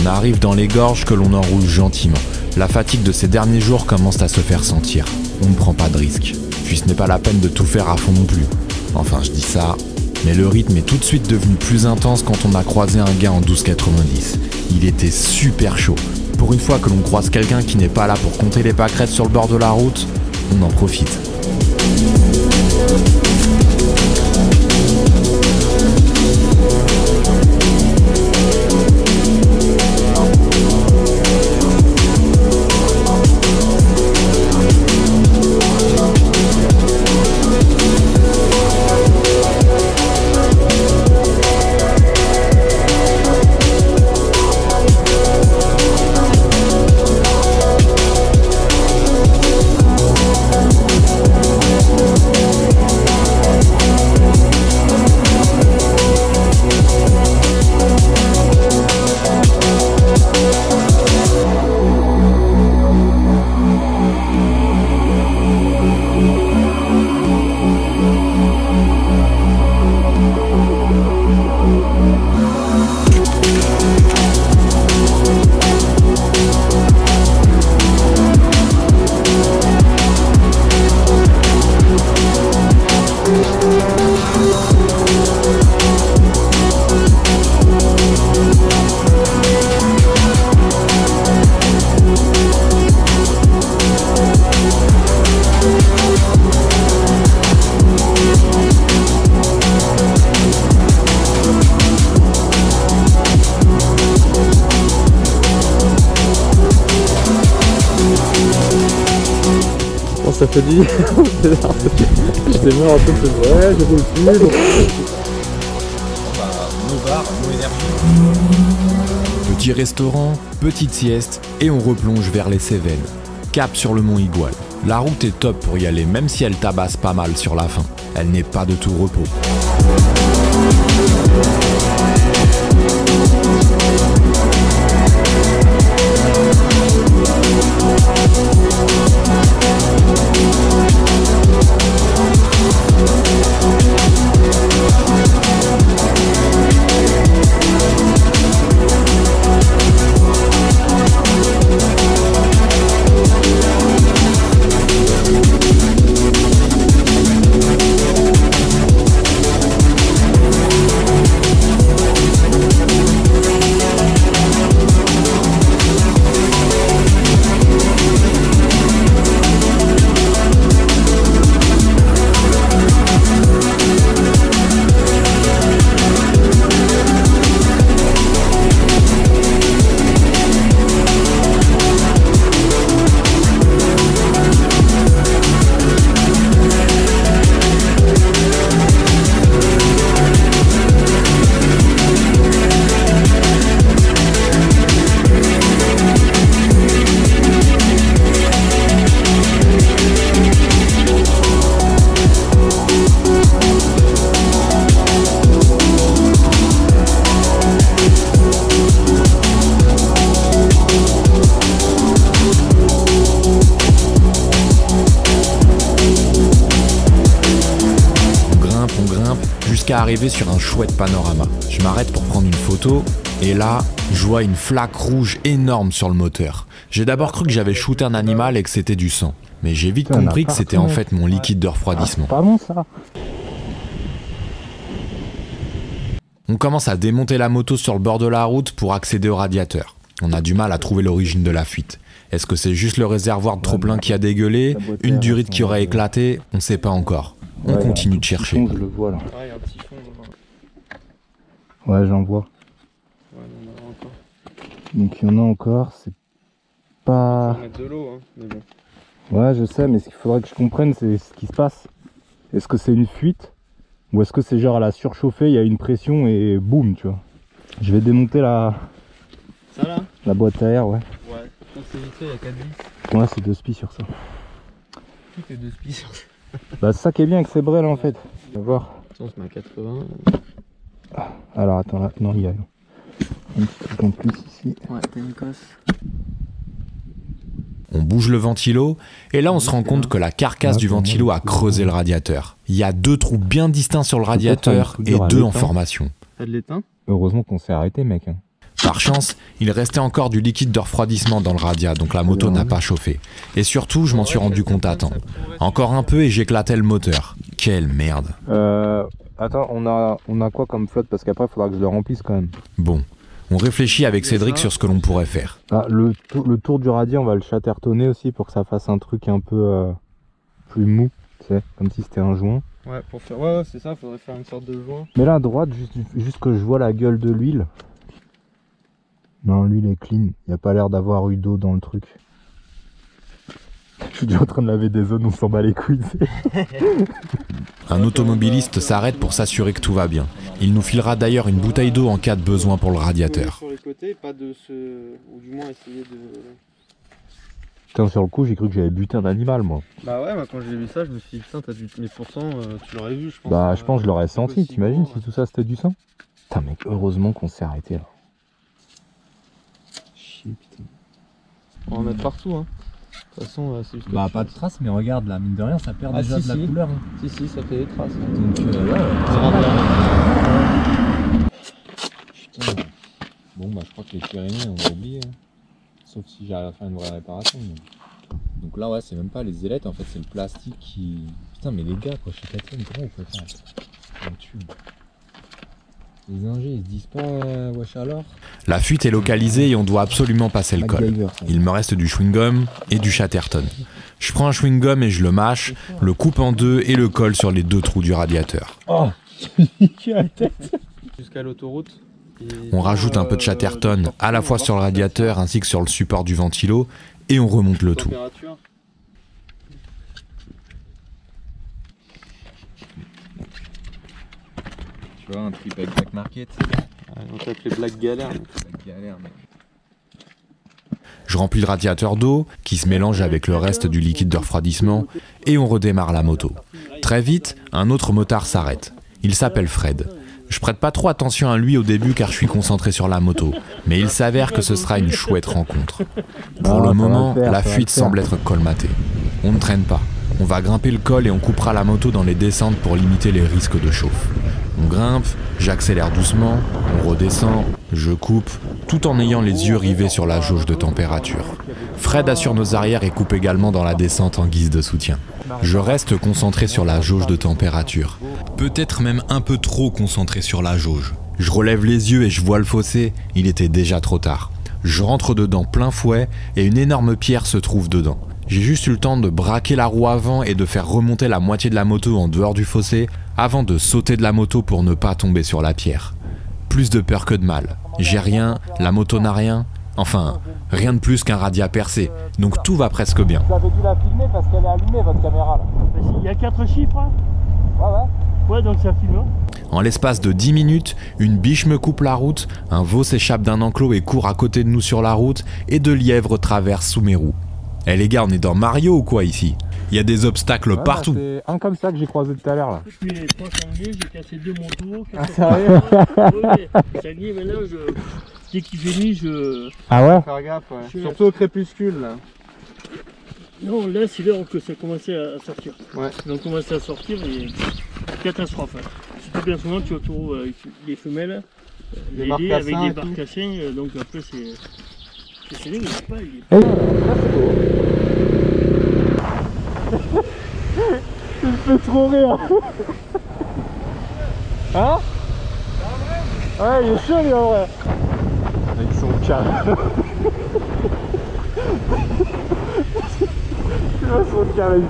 On arrive dans les gorges que l'on enroule gentiment. La fatigue de ces derniers jours commence à se faire sentir. On ne prend pas de risques. Puis ce n'est pas la peine de tout faire à fond non plus. Enfin, je dis ça, mais le rythme est tout de suite devenu plus intense quand on a croisé un gars en 12,90. Il était super chaud. Pour une fois que l'on croise quelqu'un qui n'est pas là pour compter les pâquerettes sur le bord de la route, on en profite. Ça fait du... Je t'ai mis un peu de... Ouais, je roule plus, donc... Petit restaurant, petite sieste, et on replonge vers les Cévennes. Cap sur le mont Igual. La route est top pour y aller, même si elle tabasse pas mal sur la fin. Elle n'est pas de tout repos. Jusqu'à arriver sur un chouette panorama. Je m'arrête pour prendre une photo et là, je vois une flaque rouge énorme sur le moteur. J'ai d'abord cru que j'avais shooté un animal et que c'était du sang. Mais j'ai vite compris que c'était en fait mon liquide de refroidissement. Pas bon ça. On commence à démonter la moto sur le bord de la route pour accéder au radiateur. On a du mal à trouver l'origine de la fuite. Est-ce que c'est juste le réservoir de trop-plein qui a dégueulé, une durite qui aurait éclaté? On sait pas encore. On continue de chercher. Je le vois là. Ah, il y a un petit fond. Ouais, j'en vois. Ouais, il y en a encore. Donc il y en a encore, c'est pas... On va mettre de l'eau, hein, mais bon. Ouais, je sais, mais ce qu'il faudrait que je comprenne, c'est ce qui se passe. Est-ce que c'est une fuite? Ou est-ce que c'est genre elle a surchauffé, il y a une pression et boum, tu vois. Je vais démonter la boîte à air, ouais. Ouais, je pense que c'est vite fait, il y a 4 vis. Ouais, c'est 2 spies sur ça. Tout est 2 spies sur ça. Bah c'est ça qui est bien avec ces brels en fait. On va voir. On se met à 80. Alors attends là, non il y a un petit truc en plus ici. Ouais, t'as une cosse. On bouge le ventilo et là on se rend compte que la carcasse du ventilo a creusé le radiateur. Il y a 2 trous bien distincts sur le radiateur et 2 en formation. T'as de l'étain? Heureusement qu'on s'est arrêté mec. Par chance, il restait encore du liquide de refroidissement dans le radiat, donc la moto n'a pas chauffé. Et surtout, je m'en suis rendu compte à temps. Encore un peu et j'éclatais le moteur. Quelle merde. Attends, on a quoi comme flotte? Parce qu'après il faudra que je le remplisse quand même. Bon, on réfléchit avec Cédric sur ce que l'on pourrait faire. Ah, le tour du radier, on va le chattertonner aussi pour que ça fasse un truc un peu plus mou, tu sais, comme si c'était un joint. Ouais, pour faire... ouais, c'est ça, faudrait faire une sorte de joint. Mais là à droite, juste que je vois la gueule de l'huile. Non, l'huile est clean, il n'y a pas l'air d'avoir eu d'eau dans le truc. Je suis déjà en train de laver des zones, on s'en bat les couilles. Un automobiliste s'arrête pour s'assurer que tout va bien. Il nous filera d'ailleurs une bouteille d'eau en cas de besoin pour le radiateur. Sur les côtés, pas de se... ou du moins essayer de... Putain, sur le coup, j'ai cru que j'avais buté un animal, moi. Bah ouais, quand j'ai vu ça, je me suis dit, putain, t'as du... Mais pourtant, tu l'aurais vu, je pense. Bah, je pense que je l'aurais senti, possible, t'imagines ouais. si tout ça c'était du sang? Putain, mec, heureusement qu'on s'est arrêté là. Chier, putain. On va en mettre partout, hein. De toute façon, c'est juste... Bah, pas de traces, mais regarde, là, mine de rien, ça perd Ah, déjà si, de la si. couleur. Hein. Si, ça fait des traces. Donc, ouais, putain. Bon, bah, je crois que les Pyrénées, on va oublier. Hein. Sauf si j'arrive à faire une vraie réparation. Mais... Donc là, ouais, c'est même pas les ailettes, en fait, c'est le plastique qui. Putain, mais les gars, quoi, chez Catherine, comment on peut faire? Un tube. Les ingés, ils se disent pas wesh alors. La fuite est localisée et on doit absolument passer le col. Il me reste du chewing-gum et du Chatterton. Je prends un chewing-gum et je le mâche, le coupe en 2 et le colle sur les 2 trous du radiateur. Oh, tu la tête. Jusqu'à l'autoroute. On rajoute un peu de Chatterton à la fois sur le radiateur ainsi que sur le support du ventilo et on remonte le tout. Tu vois, un trip avec Black Market. On tape les Black Galères. Je remplis le radiateur d'eau qui se mélange avec le reste du liquide de refroidissement et on redémarre la moto. Très vite, un autre motard s'arrête. Il s'appelle Fred. Je prête pas trop attention à lui au début car je suis concentré sur la moto, mais il s'avère que ce sera une chouette rencontre. Pour le moment, la fuite semble être colmatée. On ne traîne pas. On va grimper le col et on coupera la moto dans les descentes pour limiter les risques de chauffe. On grimpe, j'accélère doucement, on redescend, je coupe, tout en ayant les yeux rivés sur la jauge de température. Fred assure nos arrières et coupe également dans la descente en guise de soutien. Je reste concentré sur la jauge de température. Peut-être même un peu trop concentré sur la jauge. Je relève les yeux et je vois le fossé, il était déjà trop tard. Je rentre dedans plein fouet et une énorme pierre se trouve dedans. J'ai juste eu le temps de braquer la roue avant et de faire remonter la moitié de la moto en dehors du fossé avant de sauter de la moto pour ne pas tomber sur la pierre. Plus de peur que de mal. J'ai rien, la moto n'a rien, enfin, rien de plus qu'un radiat percé, donc tout va presque bien. Vous avez dû la filmer parce qu'elle est allumée votre caméra là. Il y a 4 chiffres, hein. Ouais, Ouais, donc ça filme. En l'espace de 10 minutes, une biche me coupe la route, un veau s'échappe d'un enclos et court à côté de nous sur la route, et 2 lièvres traversent sous mes roues. Eh les gars, on est dans Mario ou quoi ici? Il y a des obstacles partout. C'est un comme ça que j'ai croisé tout à l'heure là. Depuis les 3 sangliers, j'ai cassé 2 motos. Ah, sérieux? Oui, sanglier, maintenant, dès qu'il fait nuit, je... Ah ouais? Faire gaffe, ouais. Je suis Surtout au crépuscule là. Non, là, c'est l'heure que ça commençait à sortir. Ouais. Ils ont commencé à sortir et catastrophe. Hein. Surtout bien souvent, tu retrouves les femelles, les lits avec des barcassins, donc après, c'est dingue, il n'y a pas... Hey, là c'est beau. Tu me fais trop rire. Hein? Ouais, il est chaud lui en vrai. Avec son câble. Tu vois son câble,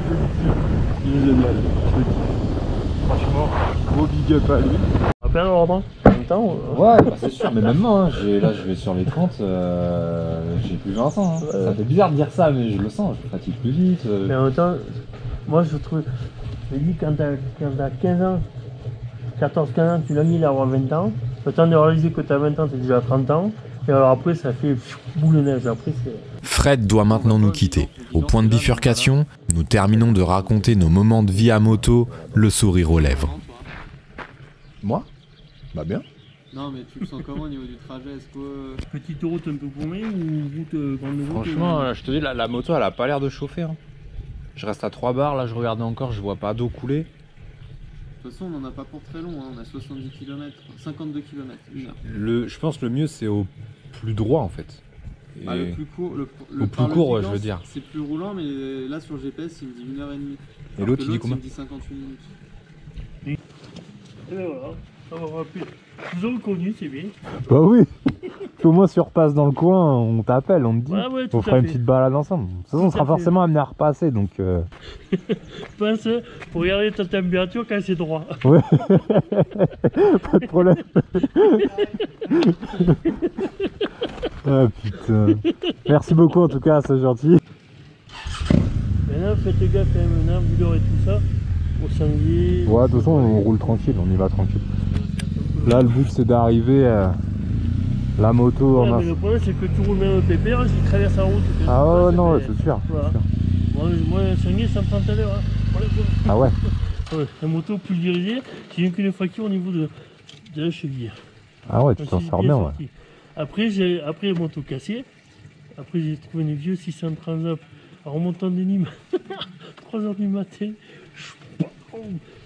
il est génial. Je le kiffe. Franchement, gros big up à lui. On va faire un ordre en même temps. Ouais, bah c'est sûr, mais même moi, hein, là je vais sur les 30, j'ai plus 20 ans. Hein. Ça fait bizarre de dire ça, mais je le sens, je fatigue plus vite. Mais en même temps, moi je trouve, je me dis quand t'as 15 ans, 14-15 ans, tu l'as mis d'avoir 20 ans, le temps de réaliser que t'as 20 ans, t'es déjà à 30 ans, et alors après ça fait boule de neige, après c'est... Fred doit maintenant nous quitter. Au point de bifurcation, nous terminons de raconter nos moments de vie à moto, le sourire aux lèvres. Moi? Bah bien. Non mais tu le sens comment au niveau du trajet? Est-ce que... Petite route un peu paumée ou route grande route? Franchement, je te dis, la moto elle a pas l'air de chauffer. Hein. Je reste à 3 bars, là je regardais encore, je vois pas d'eau couler. De toute façon on en a pas pour très long, hein. On a 70 km, 52 km, 1 heure. Je pense que le mieux c'est au plus droit en fait. Et... Le plus court, au plus court, ouais, je veux dire. C'est plus roulant, mais là sur le GPS il me dit 1h30. Et l'autre il dit combien? Il me dit 58 minutes. Et ben voilà, on va voir plus. Plus reconnu, c'est bien. Bah oui. Au moins si on repasse dans le coin, on t'appelle, on te dit. Ouais, on fera une petite balade ensemble. De toute façon, on sera forcément amené à repasser, donc... Pense pour regarder ta température quand c'est droit. Ouais. Pas de problème. Ah putain. Merci beaucoup en tout cas, c'est gentil. Maintenant, faites gaffe quand même, maintenant, vous aurez tout ça, au sanglier... Ouais, de toute façon, on roule tranquille, on y va tranquille. Là, le but, c'est d'arriver la moto ouais, en... Mais le problème, c'est que tu roules même au pépère, si tu traverses la route... Ah ouais, non, c'est sûr. Voilà. Moi, un sanglier, ça me prend tout à l'heure. Hein. Ah ouais? Ouais, la moto pulvérisée, j'ai eu qu'une fracture au niveau de la cheville. Ah ouais, tu t'en sors bien, ouais. Après, la moto cassée. Après, j'ai trouvé une vieux 630 en remontant des Nîmes. 3 h du matin.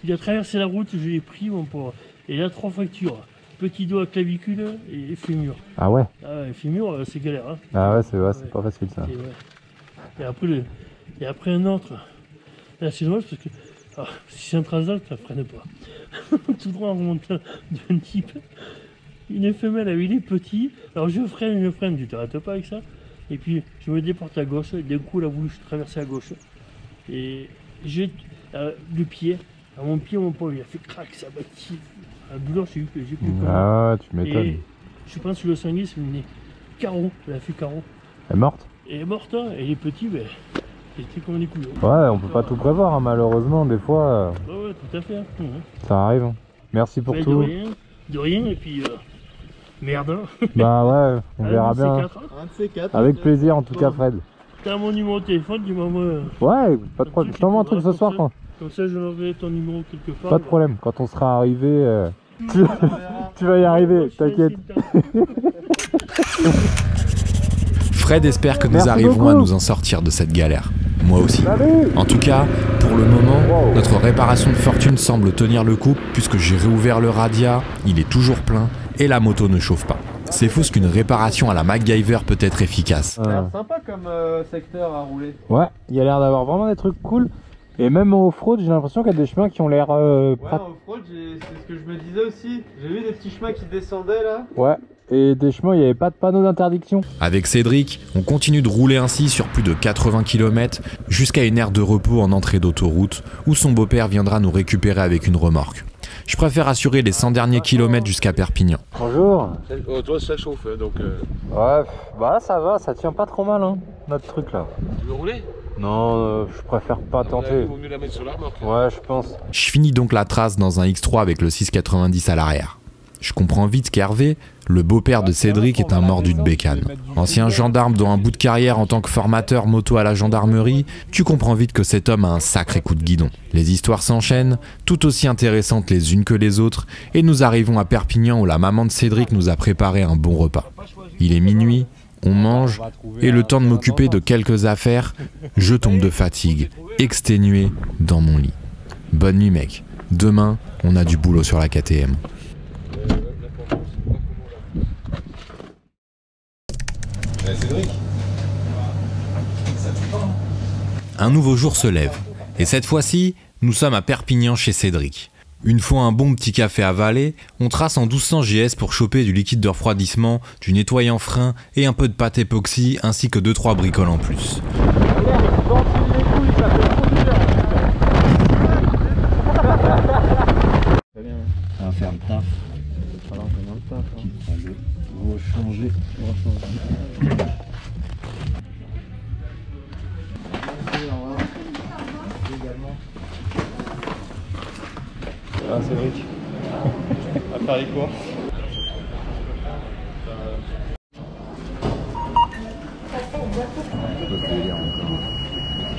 Il a traversé la route, je l'ai pris, mon pauvre. Et il a 3 fractures. Petit doigt à clavicule et fémur. Ah ouais? Ah ouais, fémur, c'est galère. Hein. Ah ouais, c'est pas facile ça. Et après un autre. Là, c'est dommage parce que 630, ça freine pas. Tout droit en remontant d'un type. Une femelle avec des petits. Alors je freine, tu t'arrêtes pas avec ça. Et puis je me déporte à gauche. Et d'un coup, elle a voulu traverser à gauche. Et j'ai le pied. À mon pied, mon pauvre, il a fait crac, ça m'a tiré. La douleur, j'ai plus Ah ouais, tu m'étonnes. Et je pense que le sanglier, c'est une carreau. Elle a fait carreau. Elle est morte? Elle est morte, hein. Et les petits, ben, c'était comme des couillons. Ouais, on peut pas tout prévoir, hein, malheureusement, des fois. Ouais, tout à fait. Hein. Ça arrive. Hein. Merci pour tout. De rien, et puis merde. Bah ouais, on verra bien. Avec plaisir en tout cas, Fred. T'as mon numéro de téléphone, dis-moi. Ouais, pas de problème. Je t'envoie un truc ce soir, quoi. Comme ça, je l'enverrai ton numéro quelque part. Pas de problème. Quand on sera arrivé, tu vas y arriver, t'inquiète. Fred espère que nous arriverons à nous en sortir de cette galère. Moi aussi. En tout cas, pour le moment, notre réparation de fortune semble tenir le coup puisque j'ai réouvert le radiat, il est toujours plein et la moto ne chauffe pas. C'est fou ce qu'une réparation à la MacGyver peut être efficace. Ça a l'air sympa comme secteur à rouler. Ouais, il y a l'air d'avoir vraiment des trucs cool. Et même au off-road, j'ai l'impression qu'il y a des chemins qui ont l'air... ouais, off-road, c'est ce que je me disais aussi. J'ai vu des petits chemins qui descendaient là. Ouais. Et des chemins, il n'y avait pas de panneau d'interdiction. Avec Cédric, on continue de rouler ainsi sur plus de 80 km jusqu'à une aire de repos en entrée d'autoroute où son beau-père viendra nous récupérer avec une remorque. Je préfère assurer les 100 derniers kilomètres jusqu'à Perpignan. Bonjour. Toi ça chauffe donc... Ouais, bah là ça va, ça tient pas trop mal hein, notre truc là. Tu veux rouler? Non, je préfère pas tenter. Il vaut mieux la mettre sur la remorque. Ouais, je pense. Je finis donc la trace dans un X3 avec le 690 à l'arrière. Je comprends vite qu'Hervé, le beau-père de Cédric, est un mordu de bécane. Ancien gendarme dont un bout de carrière en tant que formateur moto à la gendarmerie, tu comprends vite que cet homme a un sacré coup de guidon. Les histoires s'enchaînent, tout aussi intéressantes les unes que les autres, et nous arrivons à Perpignan où la maman de Cédric nous a préparé un bon repas. Il est minuit, on mange, et le temps de m'occuper de quelques affaires, je tombe de fatigue, exténué dans mon lit. Bonne nuit mec, demain on a du boulot sur la KTM. Un nouveau jour se lève, et cette fois-ci, nous sommes à Perpignan chez Cédric. Une fois un bon petit café avalé, on trace en 1200 GS pour choper du liquide de refroidissement, du nettoyant frein et un peu de pâte époxy ainsi que 2-3 bricoles en plus. Ça va faire le taf. On va changer. Ah, Cédric. On va faire les courses.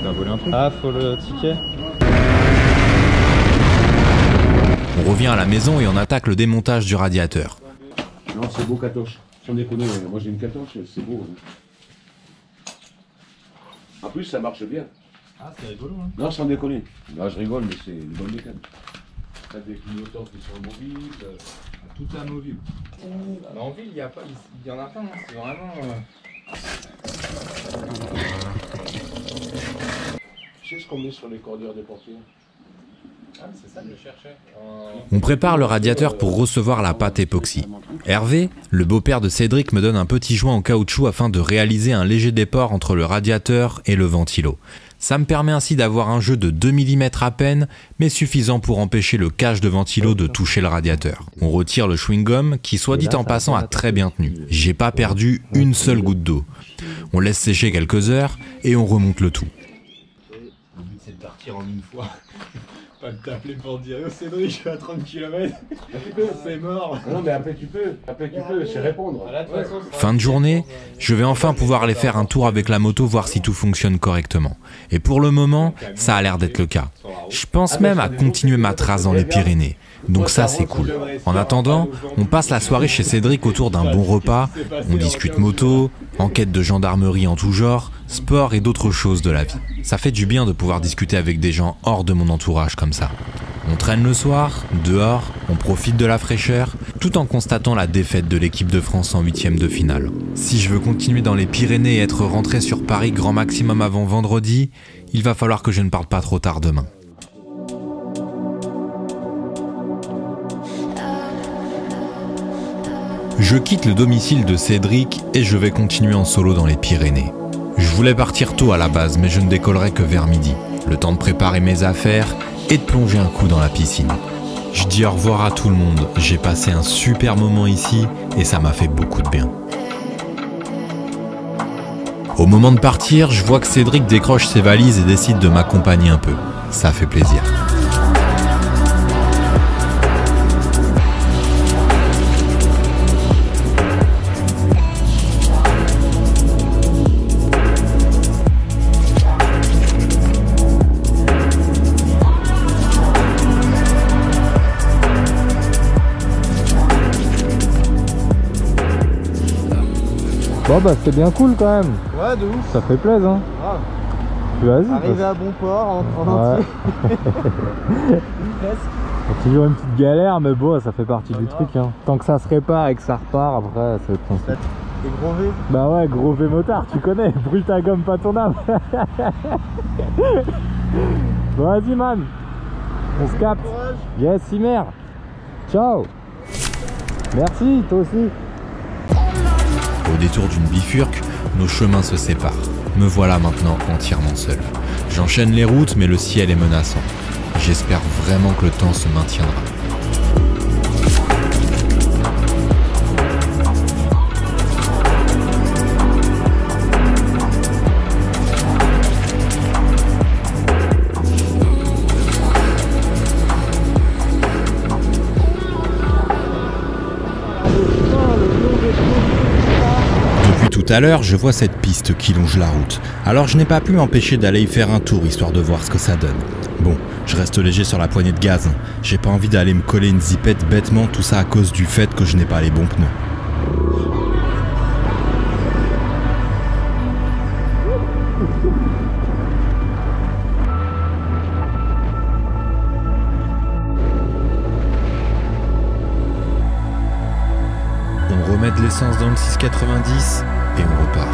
T'as volé un truc? Ah, faut le ticket. On revient à la maison et on attaque le démontage du radiateur. Non, c'est beau, Catoche. Sans déconner, moi j'ai une Catoche, c'est beau. En plus, ça marche bien. Ah, c'est rigolo, hein. Non, sans déconner. Là, je rigole, mais c'est une bonne mécanique. T'as des clignotants qui sont mobiles. Tout est amovible. En ville, il y en a pas, hein. C'est vraiment... Tu sais ce qu'on met sur les cordures des portières? Ah, c'est ça que je cherchais. On prépare le radiateur pour recevoir la pâte époxy. Hervé, le beau-père de Cédric, me donne un petit joint en caoutchouc afin de réaliser un léger déport entre le radiateur et le ventilo. Ça me permet ainsi d'avoir un jeu de 2 mm à peine, mais suffisant pour empêcher le cache de ventilo de toucher le radiateur. On retire le chewing-gum qui, soit dit en passant, a très bien tenu. J'ai pas perdu une seule goutte d'eau. On laisse sécher quelques heures et on remonte le tout. Le but c'est de partir en une fois. Pas de t'appeler pour dire oh Cédric, je suis à 30 km. C'est mort. Non, mais après tu peux, c'est répondre. Fin de journée, je vais enfin pouvoir aller faire un tour avec la moto, voir si tout fonctionne correctement. Et pour le moment, ça a l'air d'être le cas. Je pense même à continuer ma trace dans les Pyrénées. Donc ça, c'est cool. En attendant, on passe la soirée chez Cédric autour d'un bon repas. On discute moto, enquête de gendarmerie en tout genre, sport et d'autres choses de la vie. Ça fait du bien de pouvoir discuter avec des gens hors de mon entourage comme ça. On traîne le soir, dehors, on profite de la fraîcheur, tout en constatant la défaite de l'équipe de France en 8e de finale. Si je veux continuer dans les Pyrénées et être rentré sur Paris grand maximum avant vendredi, il va falloir que je ne parte pas trop tard demain. Je quitte le domicile de Cédric et je vais continuer en solo dans les Pyrénées. Je voulais partir tôt à la base, mais je ne décollerai que vers midi. Le temps de préparer mes affaires et de plonger un coup dans la piscine. Je dis au revoir à tout le monde. J'ai passé un super moment ici et ça m'a fait beaucoup de bien. Au moment de partir, je vois que Cédric décroche ses valises et décide de m'accompagner un peu. Ça fait plaisir. Bon bah c'est bien cool quand même. Ouais, de ouf. Ça fait plaisir, hein. Grave. Vas-y. Arriver à bon port en entier. Presque. C'est toujours une petite galère, mais bon, ça fait partie du truc, hein. Tant que ça se répare et que ça repart, après, ça va être tranquille. Et gros V. Bah ouais, gros V motard, tu connais. Brûle ta gomme, pas ton âme. Bon, vas-y, man. On se capte. Yes, Simer. Ciao. Merci, toi aussi. Au détour d'une bifurque, nos chemins se séparent. Me voilà maintenant entièrement seul. J'enchaîne les routes, mais le ciel est menaçant. J'espère vraiment que le temps se maintiendra. Tout à l'heure, je vois cette piste qui longe la route. Alors je n'ai pas pu m'empêcher d'aller y faire un tour, histoire de voir ce que ça donne. Bon, je reste léger sur la poignée de gaz. J'ai pas envie d'aller me coller une zipette bêtement, tout ça à cause du fait que je n'ai pas les bons pneus. On remet de l'essence dans le 690 et on repart.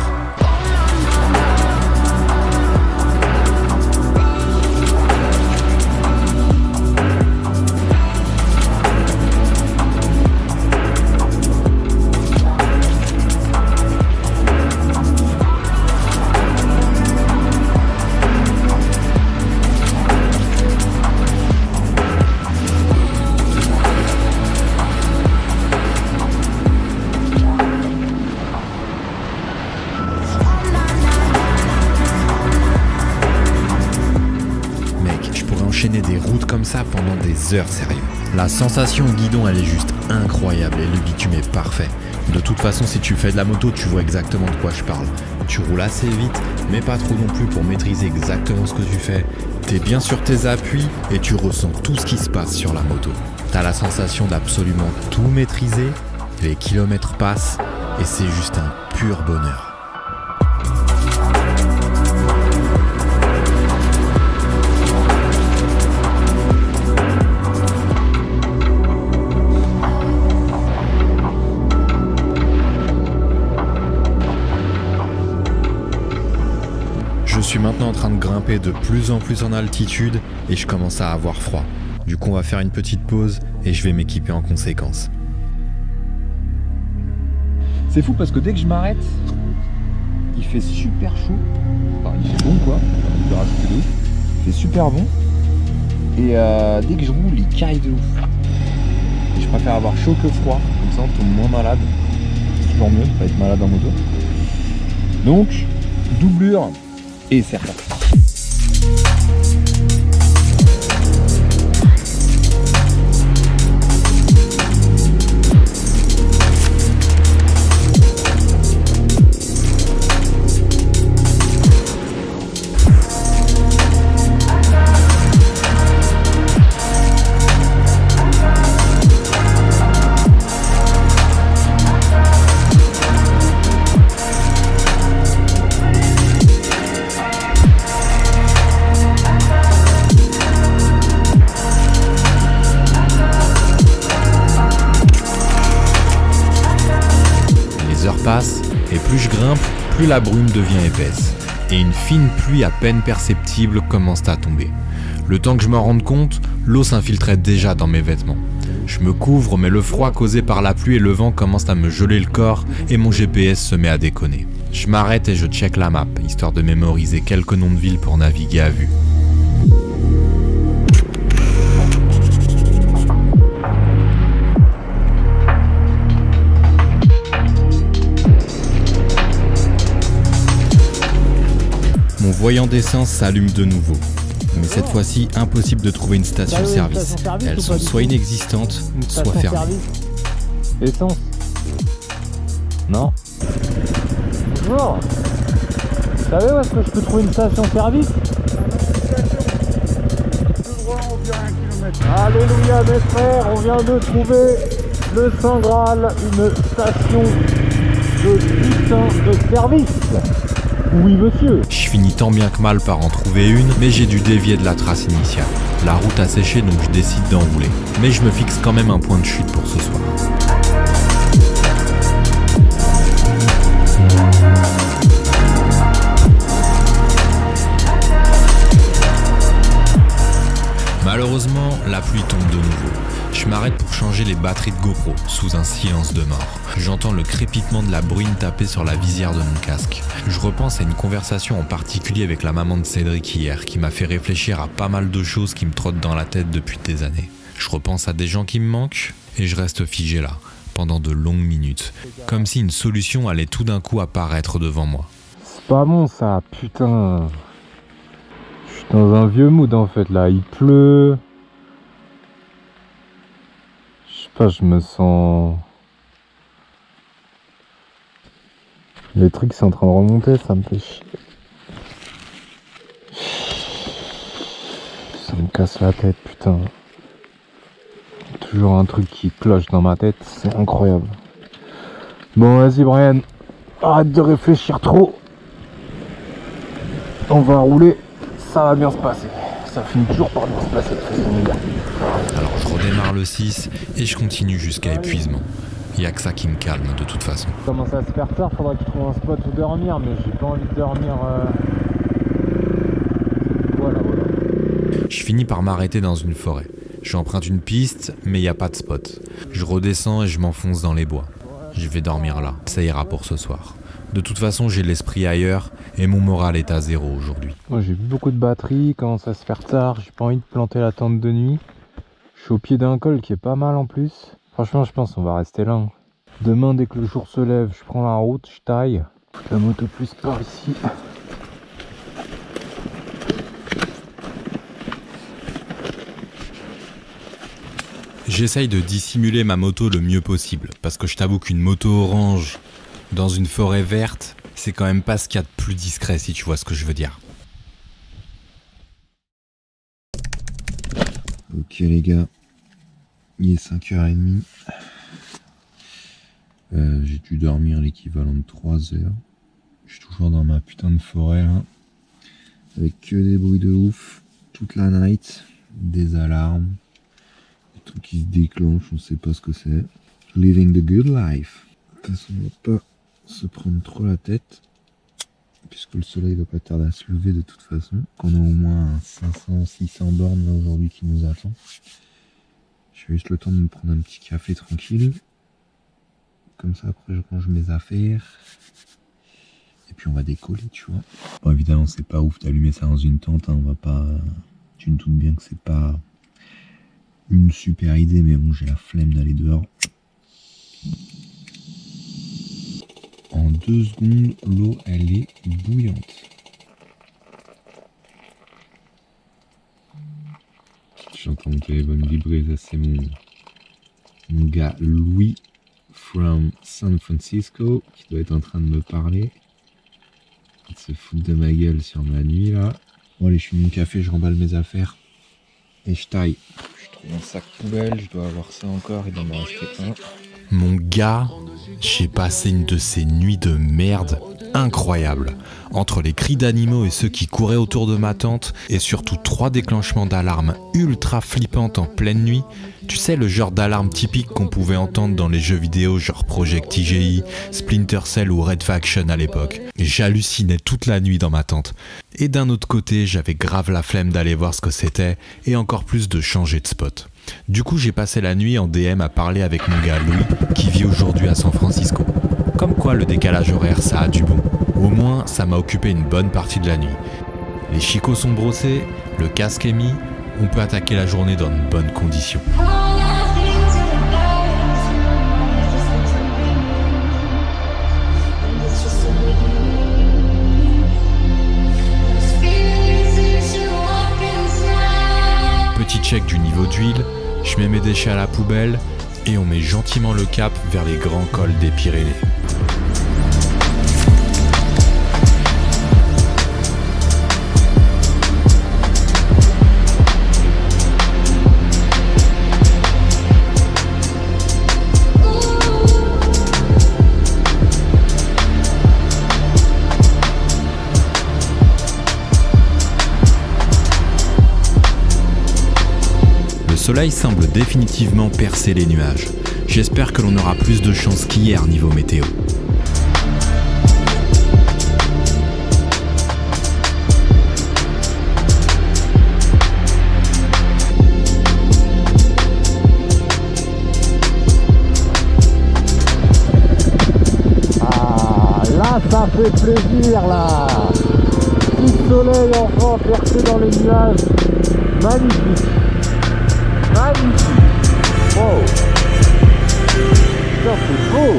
enchaîner des routes comme ça pendant des heures, sérieux. La sensation au guidon, elle est juste incroyable et le bitume est parfait. De toute façon, si tu fais de la moto, tu vois exactement de quoi je parle. Tu roules assez vite, mais pas trop non plus pour maîtriser exactement ce que tu fais. T'es bien sur tes appuis et tu ressens tout ce qui se passe sur la moto. T'as la sensation d'absolument tout maîtriser, les kilomètres passent et c'est juste un pur bonheur. Je suis maintenant en train de grimper de plus en plus en altitude et je commence à avoir froid. Du coup, on va faire une petite pause et je vais m'équiper en conséquence. C'est fou parce que dès que je m'arrête, il fait super chaud. Enfin, il fait bon quoi. Je vais rajouter de ouf. Il fait super bon. Et dès que je roule, il caille de ouf. Et je préfère avoir chaud que froid. Comme ça, on tombe moins malade. C'est toujours mieux de pas être malade en moto. Donc, doublure et c'est reparti. Et plus je grimpe, plus la brume devient épaisse. Et une fine pluie à peine perceptible commence à tomber. Le temps que je me rende compte, l'eau s'infiltrait déjà dans mes vêtements. Je me couvre, mais le froid causé par la pluie et le vent commence à me geler le corps et mon GPS se met à déconner. Je m'arrête et je check la map, histoire de mémoriser quelques noms de villes pour naviguer à vue. Mon voyant d'essence s'allume de nouveau. Mais cette fois-ci, impossible de trouver une station-service. Elles sont soit inexistantes, soit fermées. Essence? Non? Bonjour! Vous savez où est-ce que je peux trouver une station-service? Alléluia mes frères, on vient de trouver le Saint Graal, une station de putain de service! Oui monsieur. Je finis tant bien que mal par en trouver une, mais j'ai dû dévier de la trace initiale. La route a séché donc je décide d'enrouler. Mais je me fixe quand même un point de chute pour ce soir. Malheureusement, la pluie tombe de nouveau. Je m'arrête pour changer les batteries de GoPro, sous un silence de mort. J'entends le crépitement de la bruine taper sur la visière de mon casque. Je repense à une conversation en particulier avec la maman de Cédric hier, qui m'a fait réfléchir à pas mal de choses qui me trottent dans la tête depuis des années. Je repense à des gens qui me manquent, et je reste figé là, pendant de longues minutes, comme si une solution allait tout d'un coup apparaître devant moi. C'est pas bon ça, putain. Je suis dans un vieux mood en fait là, il pleut. Je sais pas, je me sens... Les trucs sont en train de remonter, ça me fait chier. Ça me casse la tête, putain. Toujours un truc qui cloche dans ma tête, c'est incroyable. Bon, vas-y Brian, arrête de réfléchir trop. On va rouler, ça va bien se passer. Ça finit toujours par bien se passer, de toute façon, les gars. Alors je redémarre le 6 et je continue jusqu'à épuisement. Il n'y a que ça qui me calme de toute façon. Commence à se faire tard, faudra que je trouve un spot où dormir, mais j'ai pas envie de dormir. Voilà. Je finis par m'arrêter dans une forêt. J'emprunte une piste, mais il n'y a pas de spot. Je redescends et je m'enfonce dans les bois. Je vais dormir là, ça ira pour ce soir. De toute façon, j'ai l'esprit ailleurs et mon moral est à zéro aujourd'hui. Moi j'ai vu beaucoup de batteries, commence à se faire tard, j'ai pas envie de planter la tente de nuit. Je suis au pied d'un col qui est pas mal en plus. Franchement, je pense qu'on va rester là. Demain, dès que le jour se lève, je prends la route, je taille. La moto plus par ici. J'essaye de dissimuler ma moto le mieux possible, parce que je t'avoue qu'une moto orange dans une forêt verte, c'est quand même pas ce qu'il y a de plus discret, si tu vois ce que je veux dire. Ok les gars, il est 5h30. J'ai dû dormir l'équivalent de 3 heures. Je suis toujours dans ma putain de forêt là, avec que des bruits de ouf toute la night, des alarmes, des trucs qui se déclenchent, on sait pas ce que c'est. Living the good life. De toute façon, on va pas se prendre trop la tête, puisque le soleil va pas tarder à se lever de toute façon. Qu'on a au moins 500-600 bornes là aujourd'hui qui nous attend. J'ai juste le temps de me prendre un petit café tranquille. Comme ça après je range mes affaires. Et puis on va décoller, tu vois. Bon évidemment c'est pas ouf d'allumer ça dans une tente, hein, on va pas... Tu me doutes bien que c'est pas une super idée, mais bon j'ai la flemme d'aller dehors. En 2 secondes, l'eau elle est bouillante. J'entends mon téléphone vibrer, ça c'est mon gars Louis from San Francisco qui doit être en train de me parler. Il se fout de ma gueule sur ma nuit là. Bon allez, je fume mon café, je remballe mes affaires et je taille. Je trouve un sac poubelle, je dois avoir ça encore, il doit m'en rester un. Mon gars, j'ai passé une de ces nuits de merde incroyables. Entre les cris d'animaux et ceux qui couraient autour de ma tente, et surtout 3 déclenchements d'alarme ultra flippantes en pleine nuit. Tu sais, le genre d'alarme typique qu'on pouvait entendre dans les jeux vidéo genre Project TGI, Splinter Cell ou Red Faction à l'époque. Et j'hallucinais toute la nuit dans ma tente. Et d'un autre côté, j'avais grave la flemme d'aller voir ce que c'était, et encore plus de changer de spot. Du coup, j'ai passé la nuit en DM à parler avec mon gars Louis, qui vit aujourd'hui à San Francisco. Comme quoi le décalage horaire, ça a du bon. Au moins, ça m'a occupé une bonne partie de la nuit. Les chicots sont brossés, le casque est mis, on peut attaquer la journée dans de bonnes conditions. Petit check du niveau d'huile, je mets mes déchets à la poubelle et on met gentiment le cap vers les grands cols des Pyrénées. Le soleil semble définitivement percer les nuages. J'espère que l'on aura plus de chance qu'hier niveau météo. Ah, là ça fait plaisir là. Petit soleil enfin percé dans les nuages. Magnifique. Magnifique. Wow. Ça c'est beau.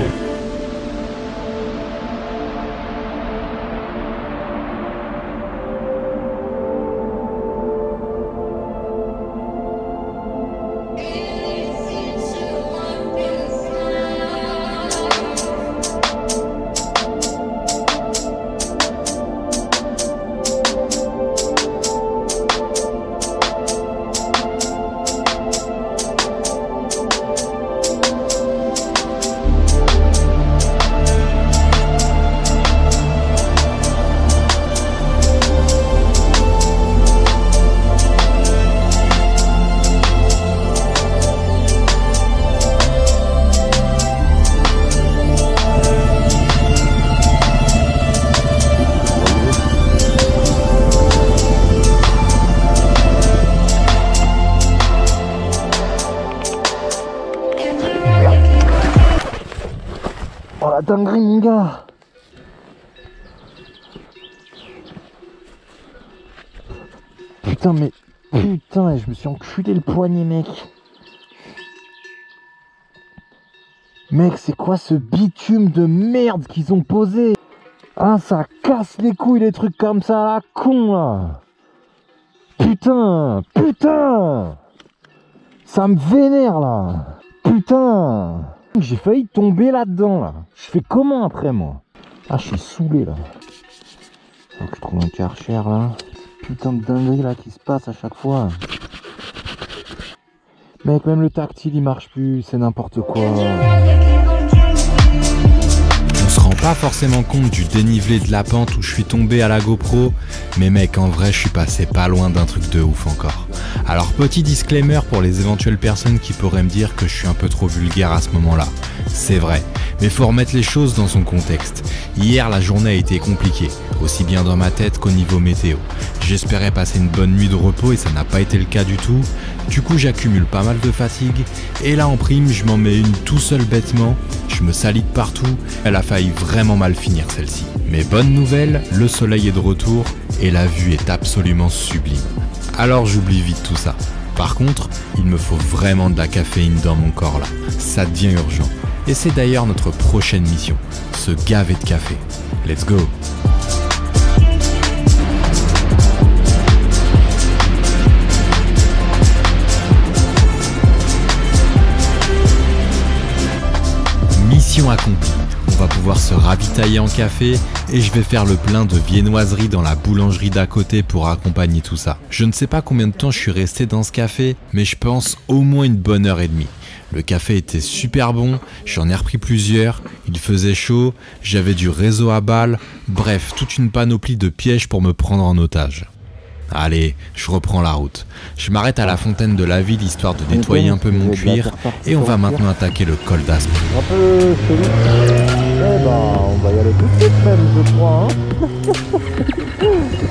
Oh la dinguerie mon gars. Putain mais... Putain, je me suis enculé le poignet mec. Mec, c'est quoi ce bitume de merde qu'ils ont posé? Ah, ça casse les couilles les trucs comme ça à la con là. Putain, putain. Ça me vénère là. Putain. J'ai failli tomber là-dedans là. Je fais comment après moi? Ah, je suis saoulé là. Faut que je trouve un Karcher là. Putain de dinguerie là qui se passe à chaque fois. Mec, même le tactile il marche plus, c'est n'importe quoi. On se rend pas forcément compte du dénivelé de la pente où je suis tombé à la GoPro, mais mec, en vrai, je suis passé pas loin d'un truc de ouf encore. Alors, petit disclaimer pour les éventuelles personnes qui pourraient me dire que je suis un peu trop vulgaire à ce moment-là. C'est vrai, mais faut remettre les choses dans son contexte. Hier, la journée a été compliquée, aussi bien dans ma tête qu'au niveau météo. J'espérais passer une bonne nuit de repos et ça n'a pas été le cas du tout. Du coup, j'accumule pas mal de fatigue. Et là, en prime, je m'en mets une tout seul bêtement. Je me salis de partout. Elle a failli vraiment mal finir celle-ci. Mais bonne nouvelle, le soleil est de retour et la vue est absolument sublime. Alors j'oublie vite tout ça. Par contre, il me faut vraiment de la caféine dans mon corps là. Ça devient urgent. Et c'est d'ailleurs notre prochaine mission, se gaver de café. Let's go! Mission accomplie. On va pouvoir se ravitailler en café et je vais faire le plein de viennoiseries dans la boulangerie d'à côté pour accompagner tout ça. Je ne sais pas combien de temps je suis resté dans ce café, mais je pense au moins une bonne heure et demie. Le café était super bon, j'en ai repris plusieurs, il faisait chaud, j'avais du réseau à balles, bref, toute une panoplie de pièges pour me prendre en otage. Allez, je reprends la route. Je m'arrête à la fontaine de la ville histoire de nettoyer un peu mon cuir et on va maintenant attaquer le col d'Aspin. Un peu chelou. Eh ben, on va y aller tout de suite même, je crois. Hein.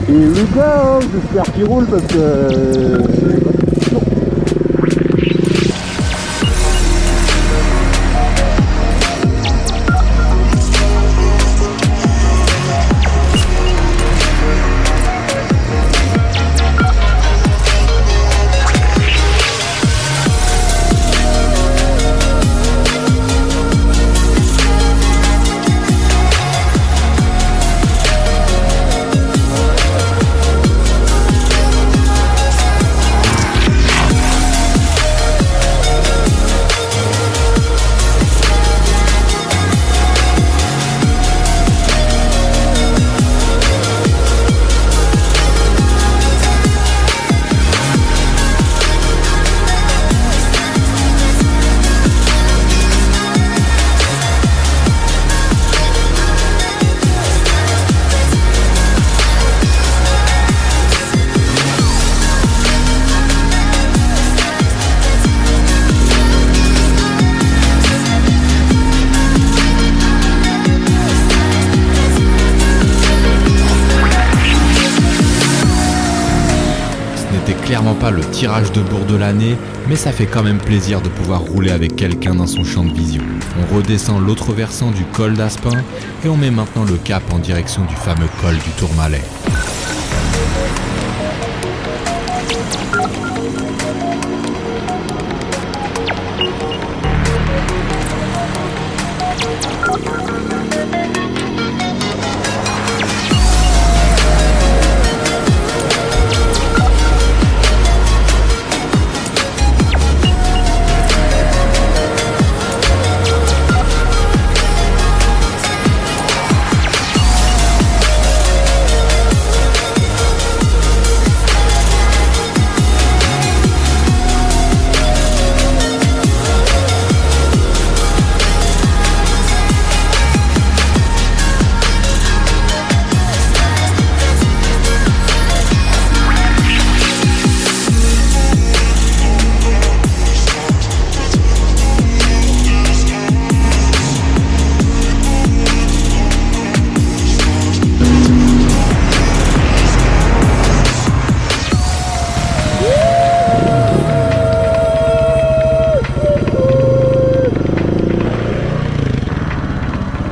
Et le gars, hein, j'espère qu'il roule parce que... Clairement pas le tirage de bourre de l'année, mais ça fait quand même plaisir de pouvoir rouler avec quelqu'un dans son champ de vision. On redescend l'autre versant du col d'Aspin et on met maintenant le cap en direction du fameux col du Tourmalet.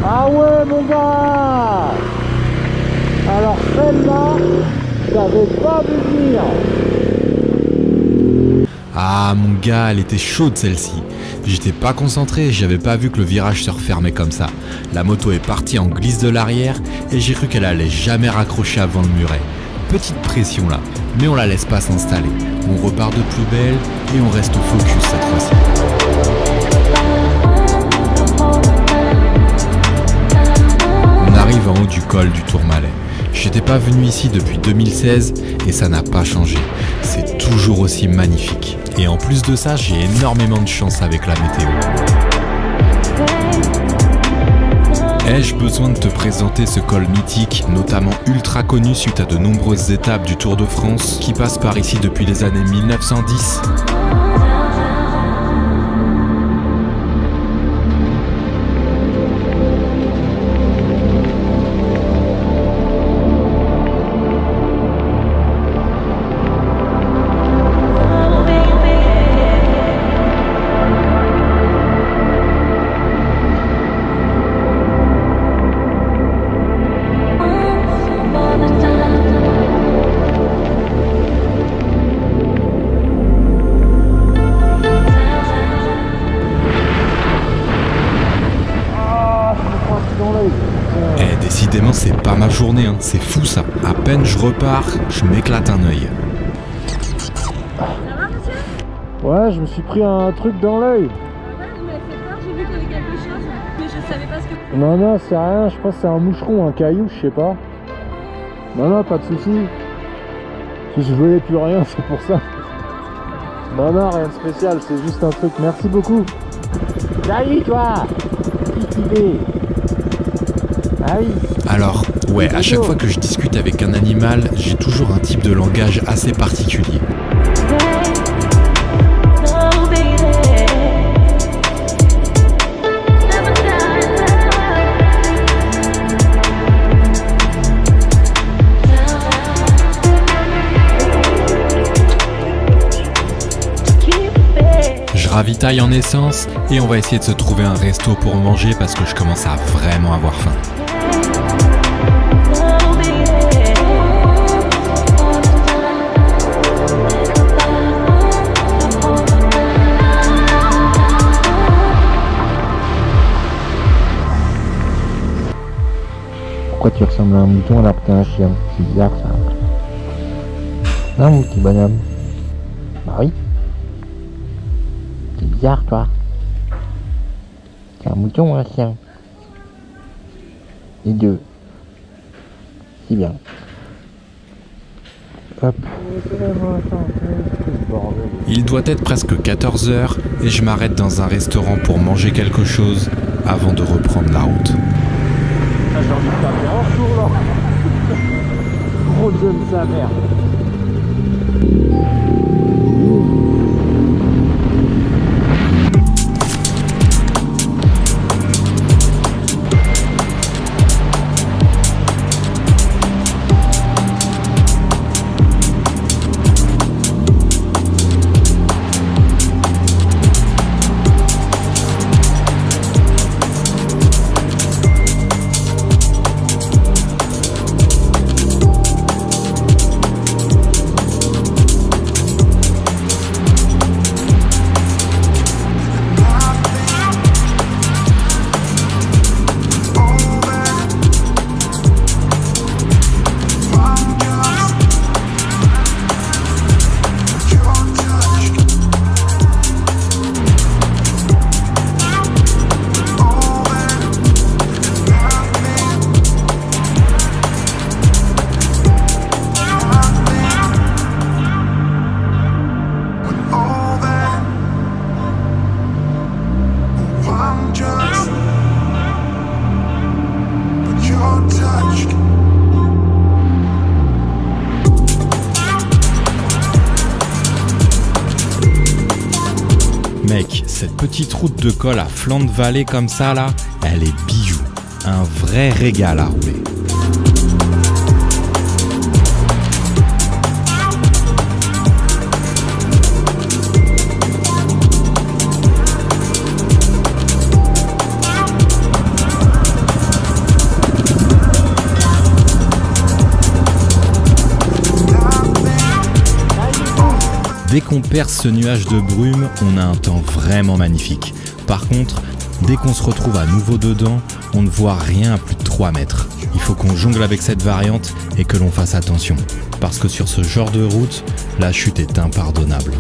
Ah ouais mon gars. Alors celle-là, j'avais pas vu venir. Ah mon gars, elle était chaude celle-ci. J'étais pas concentré, j'avais pas vu que le virage se refermait comme ça. La moto est partie en glisse de l'arrière et j'ai cru qu'elle allait jamais raccrocher avant le muret. petite pression là, mais on la laisse pas s'installer. On repart de plus belle et on reste focus cette fois-ci. On arrive en haut du col du Tourmalet. J'étais pas venu ici depuis 2016 et ça n'a pas changé. C'est toujours aussi magnifique. Et en plus de ça, j'ai énormément de chance avec la météo. Ai-je besoin de te présenter ce col mythique, notamment ultra connu suite à de nombreuses étapes du Tour de France, qui passe par ici depuis les années 1910 ? Décidément, c'est pas ma journée, hein. C'est fou ça. À peine je repars, je m'éclate un œil. Ça va, monsieur? Ouais, je me suis pris un truc dans l'œil. Ouais, vous m'avez fait peur, j'ai vu qu'il y avait quelque chose, mais je savais pas ce que... Non, non, c'est rien, je pense que c'est un moucheron, un caillou, je sais pas. Non, non, pas de soucis. Si je voulais plus rien, c'est pour ça. Non, non, rien de spécial, c'est juste un truc. Merci beaucoup. Salut, toi! Cultivé. Ah oui. Alors, ouais, à chaque fois que je discute avec un animal, j'ai toujours un type de langage assez particulier. Je ravitaille en essence et on va essayer de se trouver un resto pour manger parce que je commence à vraiment avoir faim. Pourquoi tu ressembles à un mouton alors que t'es un chien? C'est bizarre ça. Non, mon petit bonhomme. Bah oui. C'est bizarre, toi. C'est un mouton ou un chien? Les deux. C'est bien. Hop. Il doit être presque 14 h et je m'arrête dans un restaurant pour manger quelque chose avant de reprendre la route. J'ai envie de taper en retour là. Gros jeu de sa mère. Mec, cette petite route de col à flanc de vallée comme ça là, elle est bijou. Un vrai régal à rouler. Dès qu'on perce ce nuage de brume, on a un temps vraiment magnifique. Par contre, dès qu'on se retrouve à nouveau dedans, on ne voit rien à plus de 3 mètres. il faut qu'on jongle avec cette variante et que l'on fasse attention. Parce que sur ce genre de route, la chute est impardonnable.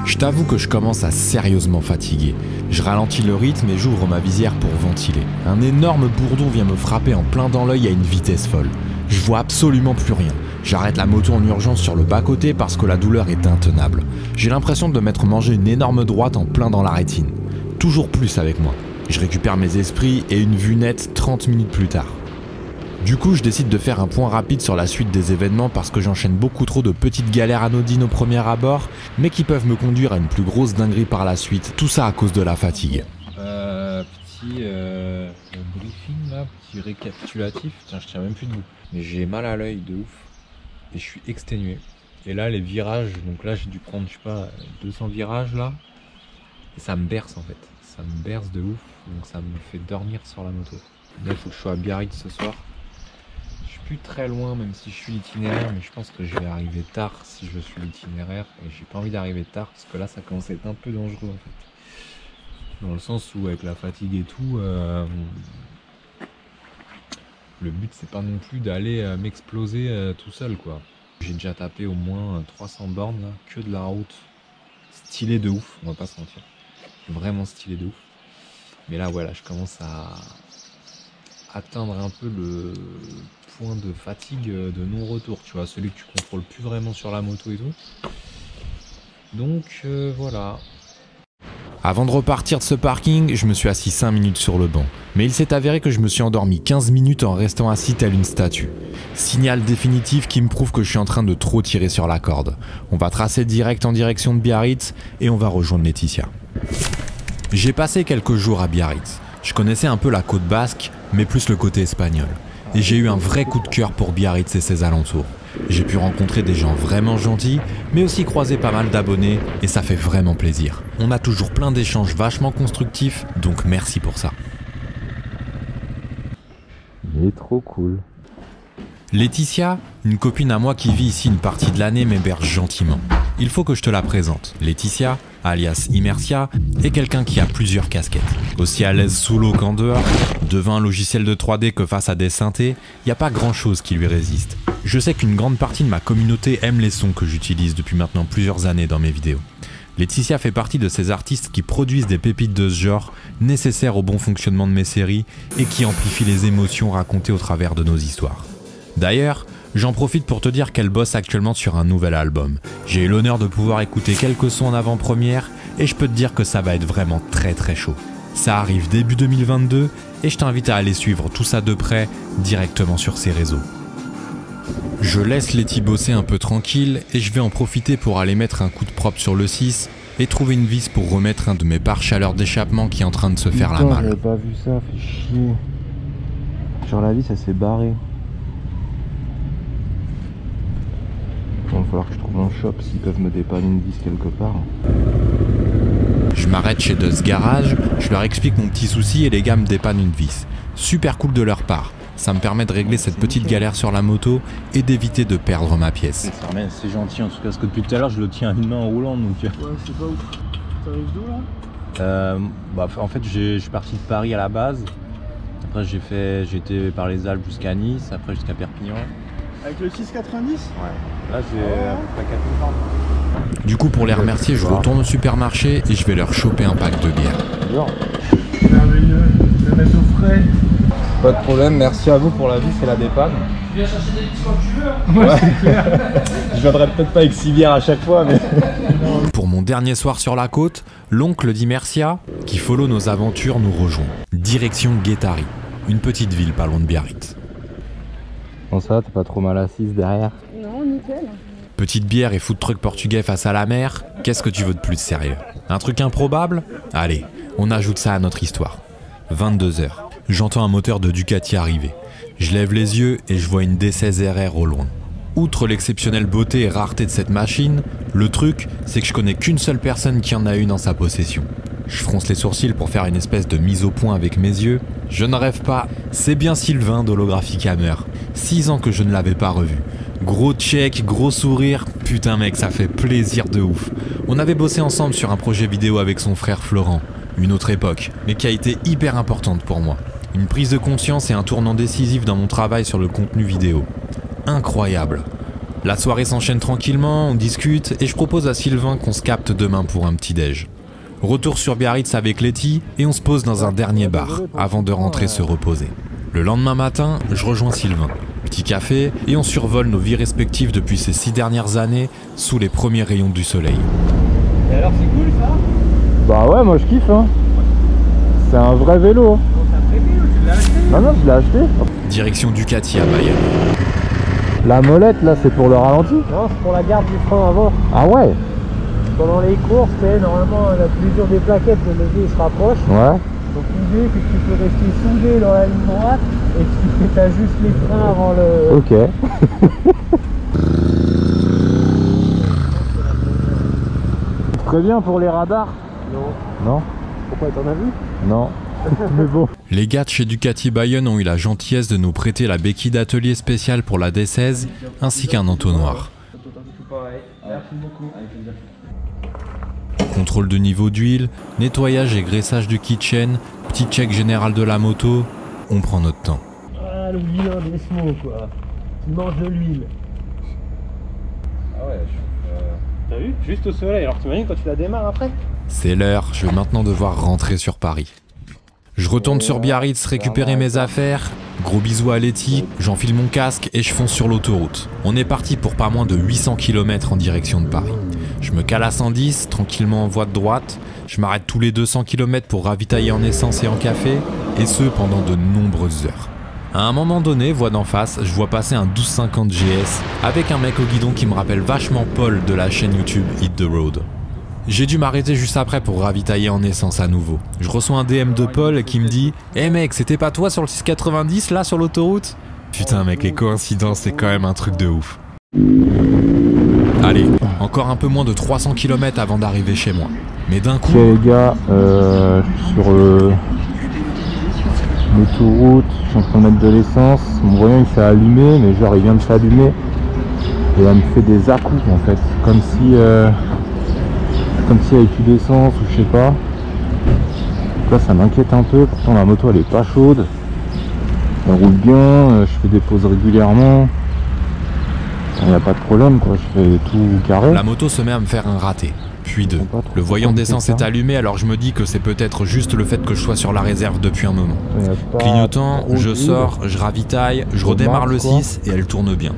Je t'avoue que je commence à sérieusement fatiguer. Je ralentis le rythme et j'ouvre ma visière pour ventiler. Un énorme bourdon vient me frapper en plein dans l'œil à une vitesse folle. Je vois absolument plus rien. J'arrête la moto en urgence sur le bas-côté parce que la douleur est intenable. J'ai l'impression de m'être mangé une énorme droite en plein dans la rétine. Toujours plus avec moi. Je récupère mes esprits et une vue nette 30 minutes plus tard. Du coup, je décide de faire un point rapide sur la suite des événements parce que j'enchaîne beaucoup trop de petites galères anodines au premier abord, mais qui peuvent me conduire à une plus grosse dinguerie par la suite, tout ça à cause de la fatigue. Petit briefing là, petit récapitulatif, tiens je tiens même plus debout. Mais j'ai mal à l'œil de ouf et je suis exténué. Et là les virages, donc là j'ai dû prendre je sais pas 200 virages là, et ça me berce en fait, ça me berce de ouf, donc ça me fait dormir sur la moto. Là il faut que je sois à Biarritz ce soir. Plus très loin même si je suis l'itinéraire, mais je pense que je vais arriver tard si je suis l'itinéraire et j'ai pas envie d'arriver tard parce que là ça commence à être un peu dangereux en fait, dans le sens où avec la fatigue et tout le but c'est pas non plus d'aller m'exploser tout seul quoi. J'ai déjà tapé au moins 300 bornes là, que de la route stylée de ouf, on va pas se mentir, vraiment stylée de ouf, mais là voilà je commence à atteindre un peu le point de fatigue de non-retour, tu vois, celui que tu contrôles plus vraiment sur la moto et tout. Donc voilà. Avant de repartir de ce parking, je me suis assis 5 minutes sur le banc. Mais il s'est avéré que je me suis endormi 15 minutes en restant assis tel une statue. Signal définitif qui me prouve que je suis en train de trop tirer sur la corde. On va tracer direct en direction de Biarritz et on va rejoindre Laetitia. J'ai passé quelques jours à Biarritz. Je connaissais un peu la côte basque, mais plus le côté espagnol. Et j'ai eu un vrai coup de cœur pour Biarritz et ses alentours. J'ai pu rencontrer des gens vraiment gentils, mais aussi croiser pas mal d'abonnés, et ça fait vraiment plaisir. On a toujours plein d'échanges vachement constructifs, donc merci pour ça. Il est trop cool. Laetitia, une copine à moi qui vit ici une partie de l'année, m'héberge gentiment. Il faut que je te la présente. Laetitia, alias Immersia, est quelqu'un qui a plusieurs casquettes. Aussi à l'aise sous l'eau qu'en dehors, devant un logiciel de 3D que face à des synthés, il n'y a pas grand chose qui lui résiste. Je sais qu'une grande partie de ma communauté aime les sons que j'utilise depuis maintenant plusieurs années dans mes vidéos. Laetitia fait partie de ces artistes qui produisent des pépites de ce genre, nécessaires au bon fonctionnement de mes séries, et qui amplifient les émotions racontées au travers de nos histoires. D'ailleurs, j'en profite pour te dire qu'elle bosse actuellement sur un nouvel album. J'ai eu l'honneur de pouvoir écouter quelques sons en avant-première et je peux te dire que ça va être vraiment très chaud. Ça arrive début 2022 et je t'invite à aller suivre tout ça de près directement sur ses réseaux. Je laisse Letty bosser un peu tranquille et je vais en profiter pour aller mettre un coup de propre sur le 6 et trouver une vis pour remettre un de mes pare-chaleurs d'échappement qui est en train de se faire la malle. J'avais pas vu ça, fait chier. Genre la vis, ça s'est barré. Il va falloir que je trouve un shop s'ils peuvent me dépanner une vis quelque part. Je m'arrête chez Dust Garage, je leur explique mon petit souci et les gars me dépannent une vis. Super cool de leur part. Ça me permet de régler cette petite galère sur la moto et d'éviter de perdre ma pièce. C'est gentil en tout cas, parce que depuis tout à l'heure je le tiens à une main en roulant donc... Ouais, c'est pas ouf. T'arrives d'où là En fait je suis parti de Paris à la base. Après j'ai été par les Alpes jusqu'à Nice, après jusqu'à Perpignan. Avec le 690 Ouais. Là j'ai à peu près 4000 bornes. Du coup pour les remercier, je retourne au supermarché et je vais leur choper un pack de bière. Merveilleux, le mettre au frais. Pas de problème, merci à vous pour la vis et la dépanne. Tu viens chercher des petits quand tu veux. Ouais, c'est clair. Je viendrai peut-être pas avec 6 bières à chaque fois, mais... Pour mon dernier soir sur la côte, l'oncle d'Immersia, qui follow nos aventures, nous rejoint. Direction Guétari, une petite ville pas loin de Biarritz. Bon ça, t'es pas trop mal assise derrière? Non, nickel. Petite bière et food truck portugais face à la mer, qu'est-ce que tu veux de plus sérieux? Un truc improbable? Allez, on ajoute ça à notre histoire. 22h, j'entends un moteur de Ducati arriver. Je lève les yeux et je vois une D16 RR au loin. Outre l'exceptionnelle beauté et rareté de cette machine, le truc, c'est que je connais qu'une seule personne qui en a une en sa possession. Je fronce les sourcils pour faire une espèce de mise au point avec mes yeux. Je ne rêve pas, c'est bien Sylvain d'Holographic Hammer. 6 ans que je ne l'avais pas revu. Gros check, gros sourire, putain mec, ça fait plaisir de ouf. On avait bossé ensemble sur un projet vidéo avec son frère Florent, une autre époque, mais qui a été hyper importante pour moi. Une prise de conscience et un tournant décisif dans mon travail sur le contenu vidéo. Incroyable. La soirée s'enchaîne tranquillement, on discute et je propose à Sylvain qu'on se capte demain pour un petit déj. Retour sur Biarritz avec Letty et on se pose dans un dernier bar avant de rentrer se reposer. Le lendemain matin, je rejoins Sylvain. Petit café et on survole nos vies respectives depuis ces 6 dernières années sous les premiers rayons du soleil. Et alors c'est cool ça? Bah ouais, moi je kiffe hein. C'est un vrai vélo. Bon, t'as prêté ou tu l'as acheté? Non, je l'ai acheté. Direction Ducati à Bayonne. La molette là, c'est pour le ralenti? Non, c'est pour la garde du frein avant. Ah ouais? Pendant les courses, normalement la mesure des plaquettes, le levier il se rapproche. Ouais. Donc l'idée c'est que tu peux rester soudé dans la ligne droite et tu ajustes les freins avant le... Ok. Très bien pour les radars? Non. Non? Pourquoi t'en as vu? Non. Mais bon. Les gars de chez Ducati Bayonne ont eu la gentillesse de nous prêter la béquille d'atelier spéciale pour la D16 ainsi qu'un entonnoir. Merci beaucoup. Contrôle de niveau d'huile, nettoyage et graissage du kitchen, petit check général de la moto, on prend notre temps. Ah, le vilain des smos, quoi. Tu manges de l'huile. Ah ouais, t'as vu? Juste au soleil, alors t'imagines quand tu la démarres après? C'est l'heure, je vais maintenant devoir rentrer sur Paris. Je retourne sur Biarritz récupérer mes affaires, gros bisous à Letty, j'enfile mon casque et je fonce sur l'autoroute. On est parti pour pas moins de 800 km en direction de Paris. Je me cale à 110, tranquillement en voie de droite, je m'arrête tous les 200 km pour ravitailler en essence et en café, et ce pendant de nombreuses heures. À un moment donné, voie d'en face, je vois passer un 1250 GS avec un mec au guidon qui me rappelle vachement Paul de la chaîne YouTube Hit the Road. J'ai dû m'arrêter juste après pour ravitailler en essence à nouveau. Je reçois un DM de Paul qui me dit « Eh mec, c'était pas toi sur le 690 là sur l'autoroute ?» Putain mec, les coïncidences c'est quand même un truc de ouf. Allez, encore un peu moins de 300 km avant d'arriver chez moi. Mais d'un coup... Ok les gars, sur l'autoroute, je suis en train de mettre de l'essence. Mon voyant il s'est allumé, mais genre il vient de s'allumer. Et elle me fait des à-coups en fait. Comme si il n'y avait plus d'essence ou je sais pas. Donc là ça m'inquiète un peu, pourtant la moto elle est pas chaude. Elle roule bien, je fais des pauses régulièrement. Il n'y a pas de problème quoi, je fais tout carré. La moto se met à me faire un raté, puis deux. Le voyant d'essence est allumé, alors je me dis que c'est peut-être juste le fait que je sois sur la réserve depuis un moment. Clignotant, je sors, je ravitaille, je redémarre le 6 et elle tourne bien.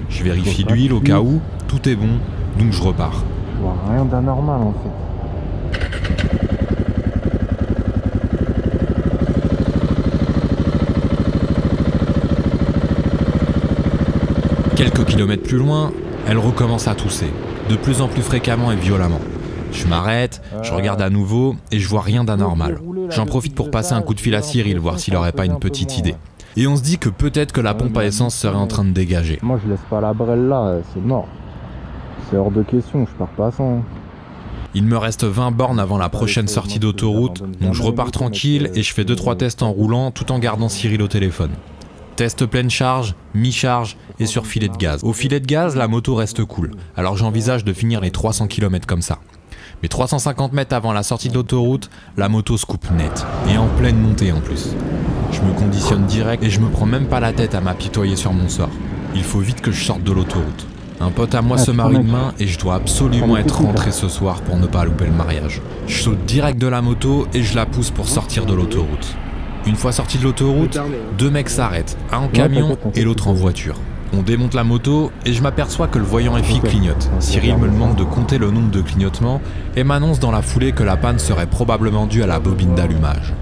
Je vérifie l'huile au cas où, tout est bon, donc je repars. Je vois rien d'anormal en fait. Quelques kilomètres plus loin, elle recommence à tousser, de plus en plus fréquemment et violemment. Je m'arrête, je regarde à nouveau et je vois rien d'anormal. J'en profite pour passer un coup de fil à Cyril, voir s'il aurait pas une petite idée. Et on se dit que peut-être que la pompe à essence serait en train de dégager. Moi je laisse pas la brêle là, c'est mort. C'est hors de question, je pars pas sans. Il me reste 20 bornes avant la prochaine sortie d'autoroute, donc je repars tranquille et je fais 2-3 tests en roulant tout en gardant Cyril au téléphone. Test pleine charge, mi-charge et sur filet de gaz. Au filet de gaz, la moto reste cool, alors j'envisage de finir les 300 km comme ça. Mais 350 mètres avant la sortie de l'autoroute, la moto se coupe net, et en pleine montée en plus. Je me conditionne direct et je me prends même pas la tête à m'apitoyer sur mon sort. Il faut vite que je sorte de l'autoroute. Un pote à moi se marie demain et je dois absolument être rentré ce soir pour ne pas louper le mariage. Je saute direct de la moto et je la pousse pour sortir de l'autoroute. Une fois sorti de l'autoroute, 2 mecs s'arrêtent, un en camion et l'autre en voiture. On démonte la moto et je m'aperçois que le voyant FI clignote. Cyril me demande de compter le nombre de clignotements et m'annonce dans la foulée que la panne serait probablement due à la bobine d'allumage.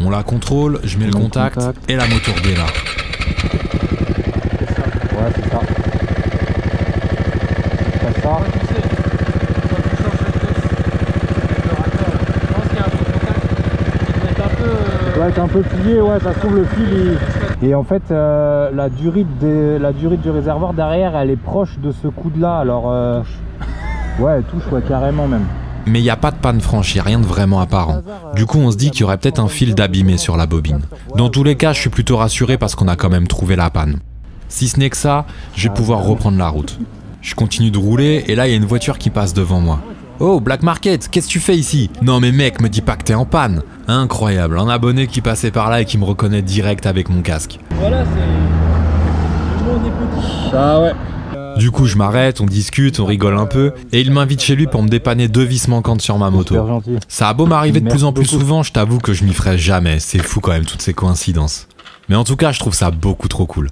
On la contrôle, je mets le contact et la moto redémarre. Ouais, c'est ça. C'est ça. Il doit être un peu plié, ouais, ça se trouve le fil il... Et en fait, la durite du réservoir derrière, elle est proche de ce coude-là. Alors, ouais, elle touche, ouais, carrément même. Mais il n'y a pas de panne franche, il n'y a rien de vraiment apparent. Du coup, on se dit qu'il y aurait peut-être un fil d'abîmé sur la bobine. Dans tous les cas, je suis plutôt rassuré parce qu'on a quand même trouvé la panne. Si ce n'est que ça, je vais pouvoir reprendre la route. Je continue de rouler et là, il y a une voiture qui passe devant moi. Oh, Black Market, qu'est-ce que tu fais ici? Non mais mec, me dis pas que t'es en panne. Incroyable, un abonné qui passait par là et qui me reconnaît direct avec mon casque. Voilà, c'est... Le monde est petit. Ah ouais. Du coup, je m'arrête, on discute, on rigole un peu, et il m'invite chez lui pour me dépanner 2 vis manquantes sur ma moto. Super gentil. Ça a beau m'arriver de plus en plus Merci beaucoup. souvent, je t'avoue que je m'y ferai jamais. C'est fou quand même toutes ces coïncidences. Mais en tout cas, je trouve ça beaucoup trop cool.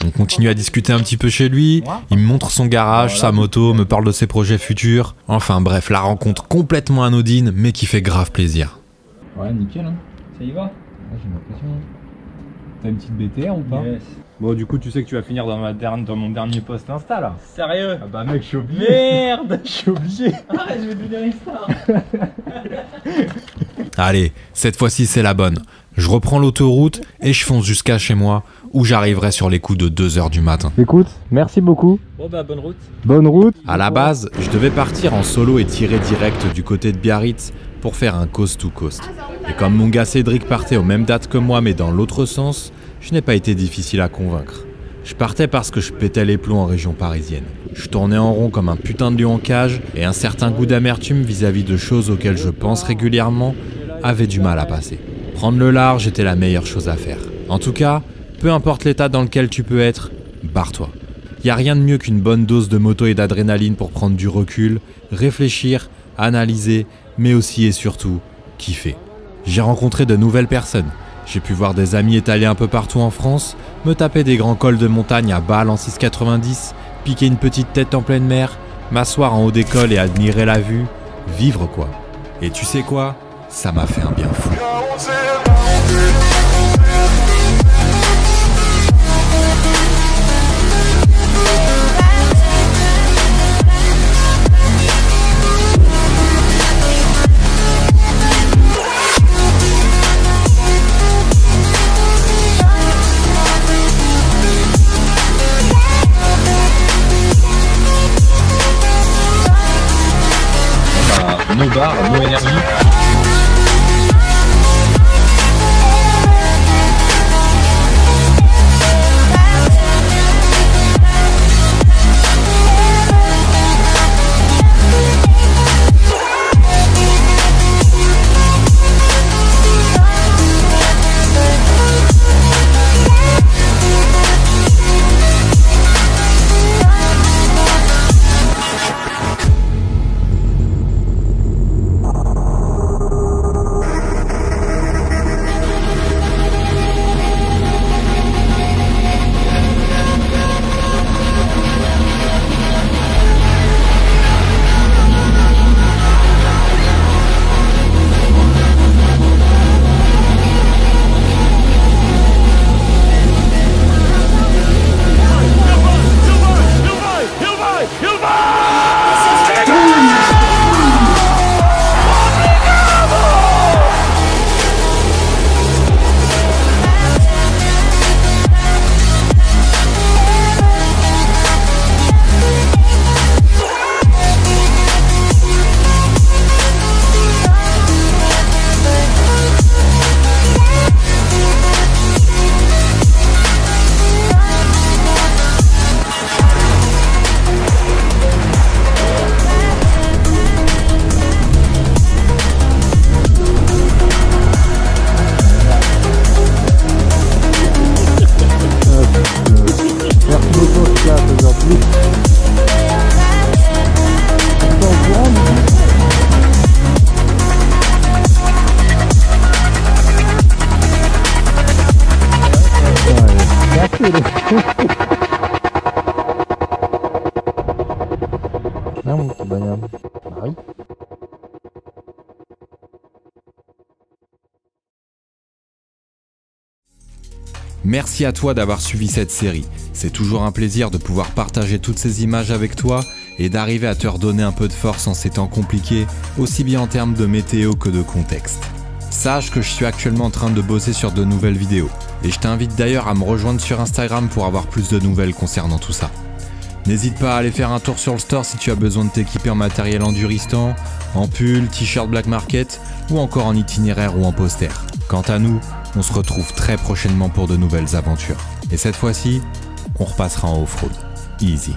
On continue à discuter un petit peu chez lui, il me montre son garage, sa moto, me parle de ses projets futurs. Enfin bref, la rencontre complètement anodine, mais qui fait grave plaisir. Ouais, nickel, hein. Ça y va? J'ai l'impression. T'as une petite BTR ou pas? Yes. Bon, du coup, tu sais que tu vas finir dans mon dernier post Insta là. Sérieux? Ah bah mec, je suis obligé. Merde! Je suis obligé. Arrête, je vais devenir une star! Allez, cette fois-ci c'est la bonne. Je reprends l'autoroute et je fonce jusqu'à chez moi, où j'arriverai sur les coups de 2 h du matin. Écoute, merci beaucoup. Bon bah, bonne route. Bonne route. À la base, je devais partir en solo et tirer direct du côté de Biarritz pour faire un coast to coast. Et comme mon gars Cédric partait aux mêmes dates que moi mais dans l'autre sens, je n'ai pas été difficile à convaincre. Je partais parce que je pétais les plombs en région parisienne. Je tournais en rond comme un putain de lion en cage et un certain goût d'amertume vis-à-vis de choses auxquelles je pense régulièrement avait du mal à passer. Prendre le large était la meilleure chose à faire. En tout cas, peu importe l'état dans lequel tu peux être, barre-toi. Y a rien de mieux qu'une bonne dose de moto et d'adrénaline pour prendre du recul, réfléchir, analyser, mais aussi et surtout, kiffer. J'ai rencontré de nouvelles personnes. J'ai pu voir des amis étalés un peu partout en France, me taper des grands cols de montagne à Bâle en 6,90, piquer une petite tête en pleine mer, m'asseoir en haut des cols et admirer la vue, vivre quoi. Et tu sais quoi? Ça m'a fait un bien fou. Nos bars, nos énergies. Non, mon petit bonhomme. Marie. Merci à toi d'avoir suivi cette série. C'est toujours un plaisir de pouvoir partager toutes ces images avec toi et d'arriver à te redonner un peu de force en ces temps compliqués, aussi bien en termes de météo que de contexte. Sache que je suis actuellement en train de bosser sur de nouvelles vidéos. Et je t'invite d'ailleurs à me rejoindre sur Instagram pour avoir plus de nouvelles concernant tout ça. N'hésite pas à aller faire un tour sur le store si tu as besoin de t'équiper en matériel enduristan, en pull, t-shirt black market ou encore en itinéraire ou en poster. Quant à nous, on se retrouve très prochainement pour de nouvelles aventures. Et cette fois-ci, on repassera en off-road. Easy.